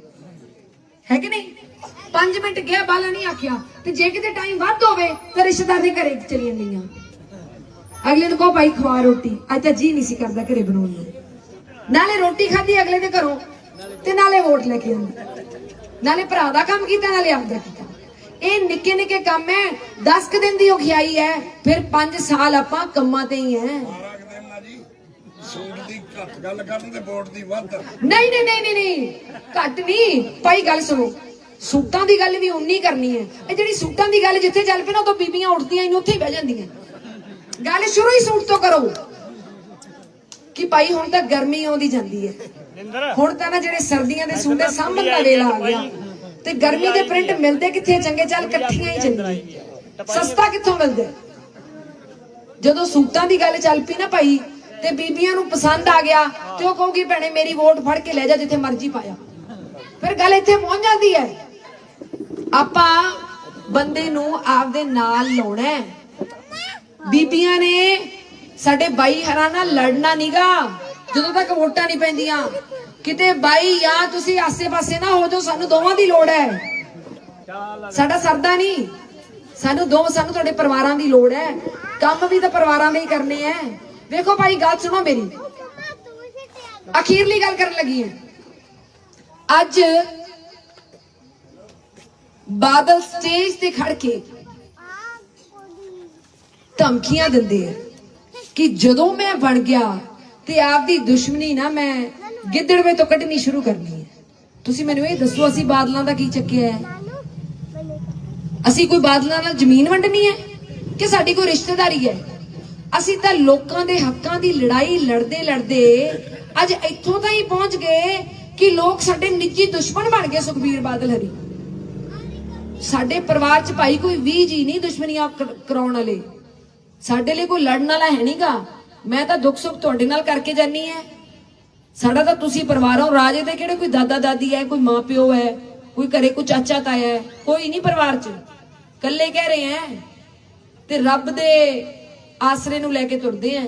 ਹੈ ਕਿ ਨਹੀਂ? 5 ਮਿੰਟ ਗਿਆ ਬਾਲਾ ਨਹੀਂ ਆਖਿਆ ਤੇ ਜੇ ਕਿਤੇ ਟਾਈਮ ਵੱਧ ਹੋਵੇ ਤਾਂ ਰਿਸ਼ਤੇਦਾਰ ਦੇ ਘਰੇ ਚਲੀ ਜਾਂਦੀਆਂ। ਅਗਲੇ ਨੂੰ ਕਹੋ ਭਾਈ ਖਵਾ ਰੋਟੀ, ਅੱਜ ਤਾਂ ਜੀ ਨਹੀਂ ਸੀ ਕਰਦਾ ਘਰੇ ਬਣਾਉਣ ਨੂੰ। ਨਾਲੇ ਰੋਟੀ ਖਾਧੀ ਅਗਲੇ ਦੇ ਘਰੋਂ ਤੇ ਨਾਲੇ ਵੋਟ ਲੈ ਕੇ ਆਉਂਦੀ, ਨਾਲੇ ਭਰਾ ਦਾ ਕੰਮ ਕੀਤਾ ਨਾਲੇ ਆਪਦਾ ਕੀਤਾ। ਇਹ ਨਿੱਕੇ ਨਿੱਕੇ ਕੰਮ ਹੈ। 10 ਕੁ ਦਿਨ ਦੀ ਔਖਿਆਈ ਹੈ, ਫਿਰ 5 ਸਾਲ ਆਪਾਂ ਕੰਮਾਂ ਤੇ ਹੀ ਹੈ। ਸੂਟ ਦੀ ਘੱਟ ਗੱਲ ਕਰਨ ਤੇ ਵੋਟ ਦੀ ਵੱਧ। ਨਹੀਂ ਨਹੀਂ ਨਹੀਂ ਨਹੀਂ ਨਹੀਂ, ਘੱਟ ਨਹੀਂ ਭਾਈ, ਗੱਲ ਸੁਣੋ। ਸੂਟਾਂ ਦੀ ਗੱਲ ਵੀ ਉਨੀ ਕਰਨੀ ਹੈ। ਇਹ ਜਿਹੜੀ ਸੂਟਾਂ ਦੀ ਗੱਲ ਜਿੱਥੇ ਚੱਲ ਪਈ ਨਾ ਉਦੋਂ ਬੀਬੀਆਂ ਉੱਠਦੀਆਂ ਇਹਨੂੰ ਉੱਥੇ ਹੀ ਬਹਿ ਜਾਂਦੀਆਂ। ਗੱਲ ਸ਼ੁਰੂ ਹੀ ਸੂਟ ਤੋਂ ਕਰੋ ਕਿ ਭਾਈ ਹੁਣ ਤਾਂ ਗਰਮੀ ਆਉਂਦੀ ਜਾਂਦੀ ਹੈ, ਹੁਣ ਤਾਂ ਨਾ ਜਿਹੜੇ ਸਰਦੀਆਂ ਦੇ ਸੂਟ ਸਾਂਭਣ ਦਾ ਵੇਲਾ ਆ ਗਿਆ ਤੇ ਗਰਮੀ ਦੇ ਪ੍ਰਿੰਟ ਮਿਲਦੇ ਕਿੱਥੇ ਚੰਗੇ, ਚੱਲ ਇਕੱਠੀਆਂ ਹੀ ਚੰਗੀਆਂ, ਸਸਤਾ ਕਿੱਥੋਂ ਮਿਲਦਾ। ਜਦੋਂ ਸੂਟਾਂ ਦੀ ਗੱਲ ਚੱਲ ਪਈ ਨਾ ਭਾਈ ਤੇ ਬੀਬੀਆਂ ਨੂੰ ਪਸੰਦ ਆ ਗਿਆ ਤੇ ਉਹ ਕਹੂਗੀ ਭੈਣੇ ਮੇਰੀ ਵੋਟ ਫੜ ਕੇ ਲੈ ਜਾ ਜਿੱਥੇ ਮਰਜ਼ੀ ਪਾਇਆ। ਫਿਰ ਗੱਲ ਇੱਥੇ ਪਹੁੰਚ ਜਾਂਦੀ ਹੈ। ਆਪਾਂ ਬੰਦੇ ਨੂੰ ਆਪਦੇ ਨਾਲ ਲਾਉਣਾ ਹੈ। ਬੀਬੀਆਂ ਨੇ ਸਾਡੇ ਬਾਈ ਹਰਾਂ ਨਾਲ ਲੜਨਾ ਨੀਗਾ ਜਦੋਂ ਤੱਕ ਵੋਟਾਂ ਨਹੀਂ ਪੈਂਦੀਆਂ। ਕਿਤੇ ਬਾਈ ਜਾਂ ਤੁਸੀਂ ਆਸੇ-ਪਾਸੇ ਨਾ ਹੋ ਜਾਓ, ਸਾਨੂੰ ਦੋਵਾਂ ਦੀ ਲੋੜ ਹੈ। ਸਾਡਾ ਸਰਦਾ ਨਹੀਂ, ਸਾਨੂੰ ਤੁਹਾਡੇ ਪਰਿਵਾਰਾਂ ਦੀ ਲੋੜ ਹੈ। ਕੰਮ ਵੀ ਤਾਂ ਪਰਿਵਾਰਾਂ ਦੇ ਹੀ ਕਰਨੇ ਹੈ। ਵੇਖੋ ਭਾਈ ਗੱਲ ਸੁਣੋ ਮੇਰੀ, ਅਖੀਰਲੀ ਗੱਲ ਕਰਨ ਲੱਗੀ ਹੈ। ਅੱਜ ਬਾਦਲ ਸਟੇਜ ਤੇ ਖੜ ਕੇ ਧਮਕੀਆਂ ਦਿੰਦੇ ਆ ਕਿ ਜਦੋਂ ਮੈਂ ਬਣ ਗਿਆ ਤੇ ਆਪਦੀ ਦੁਸ਼ਮਣੀ ਨਾ ਮੈਂ ਗਿੱਦੜਵੇ ਤੋਂ ਕੱਢਣੀ ਸ਼ੁਰੂ ਕਰਨੀ ਹੈ। ਤੁਸੀਂ ਮੈਨੂੰ ਇਹ ਦੱਸੋ, ਅਸੀਂ ਬਾਦਲਾਂ ਦਾ ਕੀ ਚੱਕਿਆ ਹੈ? ਅਸੀਂ ਕੋਈ ਬਾਦਲਾਂ ਨਾਲ ਜ਼ਮੀਨ ਵੰਡਣੀ ਹੈ ਕਿ ਸਾਡੀ ਕੋਈ ਰਿਸ਼ਤੇਦਾਰੀ ਹੈ? ਅਸੀਂ ਤਾਂ ਲੋਕਾਂ ਦੇ ਹੱਕਾਂ ਦੀ ਲੜਾਈ ਲੜਦੇ ਲੜਦੇ ਅੱਜ ਇੱਥੋਂ ਤਾਂ ਹੀ ਪਹੁੰਚ ਗਏ ਕਿ ਲੋਕ ਸਾਡੇ ਨਿੱਜੀ ਦੁਸ਼ਮਣ ਬਣ ਗਏ। ਸੁਖਬੀਰ ਬਾਦਲ ਹਰੀ, ਸਾਡੇ ਪਰਿਵਾਰ 'ਚ ਭਾਈ ਕੋਈ 20 ਜੀ ਨਹੀਂ ਦੁਸ਼ਮਣੀਆਂ ਕਰਾਉਣ ਵਾਲੇ। ਸਾਡੇ ਲਈ ਕੋਈ ਲੜਨ ਵਾਲਾ ਹੈ ਨਹੀਂਗਾ। ਮੈਂ ਤਾਂ ਦੁੱਖ ਸੁੱਖ ਤੁਹਾਡੇ ਨਾਲ ਕਰਕੇ ਜਾਨੀ ਹੈ। ਸਾਡਾ ਤਾਂ ਤੁਸੀਂ ਪਰਿਵਾਰ ਹੋ। ਰਾਜੇ ਦੇ ਕਿਹੜੇ ਕੋਈ ਦਾਦਾ ਦਾਦੀ ਹੈ, ਕੋਈ ਮਾਂ ਪਿਓ ਹੈ, ਕੋਈ ਘਰੇ ਕੋਈ ਚਾਚਾ ਤਾਇਆ ਹੈ? ਕੋਈ ਨਹੀਂ ਪਰਿਵਾਰ 'ਚ, ਇਕੱਲੇ ਕਹਿ ਰਹੇ ਹੈ ਤੇ ਰੱਬ ਦੇ ਆਸਰੇ ਨੂੰ ਲੈ ਕੇ ਤੁਰਦੇ ਆ।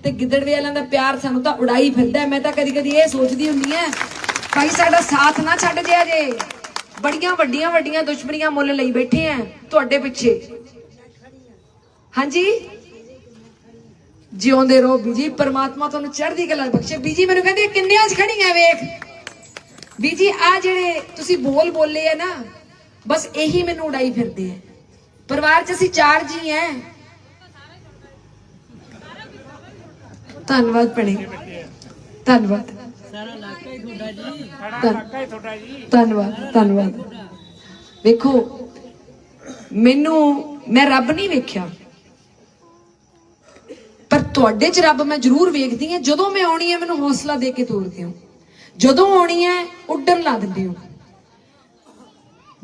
ਤੇ ਗਿੱਦੜਵੇ ਵਾਲਿਆਂ ਦਾ ਪਿਆਰ ਸਾਨੂੰ ਤਾਂ ਉਡਾਈ ਫਿਰਦਾ। ਮੈਂ ਤਾਂ ਕਦੀ ਕਦੀ ਇਹ ਸੋਚਦੀ ਹੁੰਦੀ ਹੈ ਭਾਈ ਸਾਡਾ ਸਾਥ ਨਾ ਛੱਡ ਜਿਆ ਜੇ। ਬੜੀਆਂ ਵੱਡੀਆਂ ਵੱਡੀਆਂ ਦੁਸ਼ਮਣੀਆਂ ਮੁੱਲ ਲਈ ਬੈਠੇ ਆ ਤੁਹਾਡੇ ਪਿੱਛੇ। ਹਾਂਜੀ, ਜਿਉਂਦੇ ਰਹੋ ਬੀਜੀ, ਪਰਮਾਤਮਾ ਤੁਹਾਨੂੰ ਚੜ੍ਹਦੀ ਕਲਾ ਬਖਸ਼ੇ। ਬੀਜੀ ਮੈਨੂੰ ਕਹਿੰਦੇ ਕਿੰਨਿਆਂ 'ਚ ਖੜੀਆਂ ਵੇਖ। ਬੀਜੀ ਆ ਜਿਹੜੇ ਤੁਸੀਂ ਬੋਲੇ ਆ ਨਾ, ਬਸ ਇਹੀ ਮੈਨੂੰ ਉਡਾਈ ਫਿਰਦੇ ਆ। ਪਰਿਵਾਰ 'ਚ ਅਸੀਂ 4 ਜੀ ਆ। ਧੰਨਵਾਦ ਭੈਣੇ, ਧੰਨਵਾਦ, ਧੰਨਵਾਦ। ਵੇਖੋ ਮੈਂ ਰੱਬ ਨਹੀਂ ਵੇਖਿਆ, ਪਰ ਤੁਹਾਡੇ 'ਚ ਰੱਬ ਮੈਂ ਜ਼ਰੂਰ ਵੇਖਦੀ ਹਾਂ। ਜਦੋਂ ਮੈਂ ਆਉਣੀ ਹੈ ਮੈਨੂੰ ਹੌਸਲਾ ਦੇ ਕੇ ਤੋਰਦੇ ਹੋ, ਜਦੋਂ ਆਉਣੀ ਹੈ ਉੱਡਣ ਲਾ ਦਿੰਦੇ ਹੋ,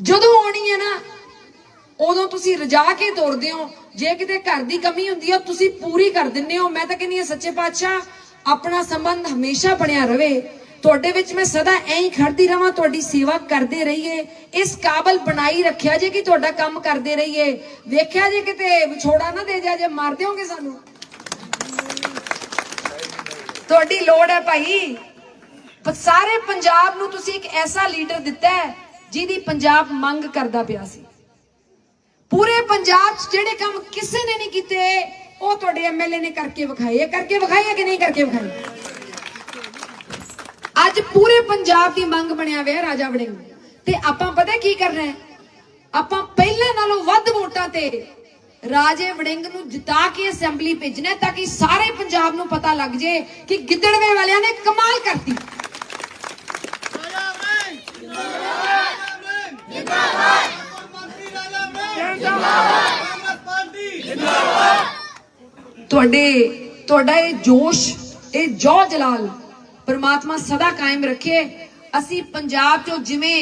ਜਦੋਂ ਆਉਣੀ ਹੈ ਨਾ ਉਦੋਂ ਤੁਸੀਂ ਰਜਾ ਕੇ ਤੋਰਦੇ ਹੋ। ਜੇ ਕਿਤੇ ਘਰ ਦੀ ਕਮੀ ਹੁੰਦੀ ਹੈ ਤੁਸੀਂ ਪੂਰੀ ਕਰ ਦਿੰਦੇ ਹੋ। ਮੈਂ ਤਾਂ ਕਹਿੰਦੀ ਹਾਂ ਸੱਚੇ ਪਾਤਸ਼ਾਹ ਆਪਣਾ ਸੰਬੰਧ ਹਮੇਸ਼ਾ ਬਣਿਆ ਰਵੇ ਤੁਹਾਡੇ ਵਿੱਚ। ਮੈਂ ਸਦਾ ਐਂ ਹੀ ਖੜਦੀ ਰਵਾਂ, ਤੁਹਾਡੀ ਸੇਵਾ ਕਰਦੇ ਰਹੀਏ। ਇਸ ਕਾਬਲ ਬਣਾਈ ਰੱਖਿਆ ਜੇ ਕਿ ਤੁਹਾਡਾ ਕੰਮ ਕਰਦੇ ਰਹੀਏ। ਵੇਖਿਆ ਜੇ ਕਿਤੇ ਵਿਛੋੜਾ ਨਾ ਦੇ ਜਾ, ਜੇ ਮਾਰ ਦਿਓਗੇ ਸਾਨੂੰ। ਤੁਹਾਡੀ ਲੋੜ ਹੈ ਭਾਈ। ਸਾਰੇ ਪੰਜਾਬ ਨੂੰ ਤੁਸੀਂ ਇੱਕ ਐਸਾ ਲੀਡਰ ਦਿੱਤਾ ਹੈ ਜਿਹਦੀ ਪੰਜਾਬ ਮੰਗ ਕਰਦਾ ਪਿਆ ਸੀ। ਪੂਰੇ ਪੰਜਾਬ 'ਚ ਜਿਹੜੇ ਕੰਮ ਕਿਸੇ ਨੇ ਨਹੀਂ ਕੀਤੇ ਉਹ ਤੁਹਾਡੇ ਐਮਐਲਏ ਨੇ ਕਰਕੇ ਵਿਖਾਏ। ਕਰਕੇ ਵਿਖਾਏ ਕਿ ਨਹੀਂ ਕਰਕੇ ਵਿਖਾਏ? ਅੱਜ ਪੂਰੇ ਪੰਜਾਬ ਦੀ ਮੰਗ ਬਣਿਆ ਹੋਇਆ ਰਾਜਾ ਵੜਿੰਗ। ਤੇ ਆਪਾਂ ਪਤਾ ਕੀ ਕਰਨਾ ਹੈ? ਆਪਾਂ ਪਹਿਲਾਂ ਨਾਲੋਂ ਵੱਧ ਵੋਟਾਂ ਤੇ ਰਾਜੇ ਵੜਿੰਗ ਨੂੰ ਜਿਤਾ ਕੇ ਅਸੈਂਬਲੀ ਭੇਜਣਾ ਤਾਂ ਕਿ ਸਾਰੇ ਪੰਜਾਬ ਨੂੰ ਪਤਾ ਲੱਗ ਜੇ ਕਿ ਗਿੱਦੜਵੇ ਵਾਲਿਆਂ ਨੇ ਕਮਾਲ ਕਰਤੀ। ਤੁਹਾਡਾ ਇਹ ਜੋਸ਼, ਇਹ ਜੋਹ ਜਲਾਲ परमात्मा सदा कायम रखे। असी पंजाब चो जिवें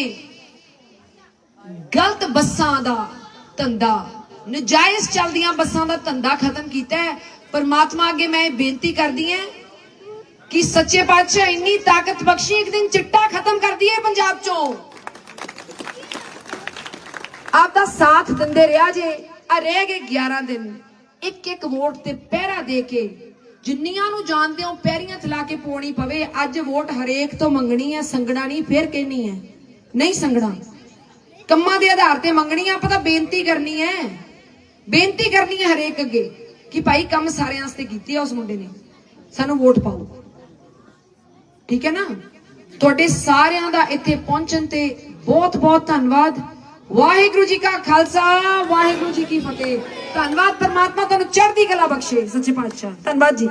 गलत बसां दा धंधा, नजायज चलदियां बसां दा धंधा खत्म कीता है। परमात्मा अगे मैं बेनती करदी हां कि सच्चे पातशाह इन्नी ताकत बख्शी एक दिन चिट्टा खत्म कर दिए पंजाब चो। आपदा साथ दिंदे रहा जे। रह गए 11 दिन, एक एक वोट ते पहरा दे के जिन्नियां नूं जानदे हो पैरियां थला के पाउणी पवे। अज वोट हरेक तो मंगनी है, संगना नहीं। फिर कहनी है नहीं संगना, ਕੰਮਾਂ ਦੇ ਆਧਾਰ ਤੇ ਮੰਗਣੀ ਆ, ਆਪਾਂ ਤਾਂ ਬੇਨਤੀ ਕਰਨੀ ਹੈ ਹਰੇਕ ਅੱਗੇ ਕਿ ਭਾਈ ਕੰਮ ਸਾਰਿਆਂ ਵਾਸਤੇ ਕੀਤੀ ਆ ਉਸ ਮੁੰਡੇ ਨੇ, ਸਾਨੂੰ ਵੋਟ ਪਾਓ। ਠੀਕ ਹੈ ਨਾ। ਤੁਹਾਡੇ ਸਾਰਿਆਂ ਦਾ ਇੱਥੇ ਪਹੁੰਚਣ ਤੇ ਬਹੁਤ ਬਹੁਤ ਧੰਨਵਾਦ। ਵਾਹਿਗੁਰੂ ਜੀ ਕਾ ਖਾਲਸਾ, ਵਾਹਿਗੁਰੂ ਜੀ ਕੀ ਫਤਿਹ। ਧੰਨਵਾਦ। ਪਰਮਾਤਮਾ ਤੁਹਾਨੂੰ ਚੜ੍ਹਦੀ ਕਲਾ ਬਖਸ਼ੇ, ਸੱਚੇ ਪਾਤਸ਼ਾਹ। ਧੰਨਵਾਦ ਜੀ।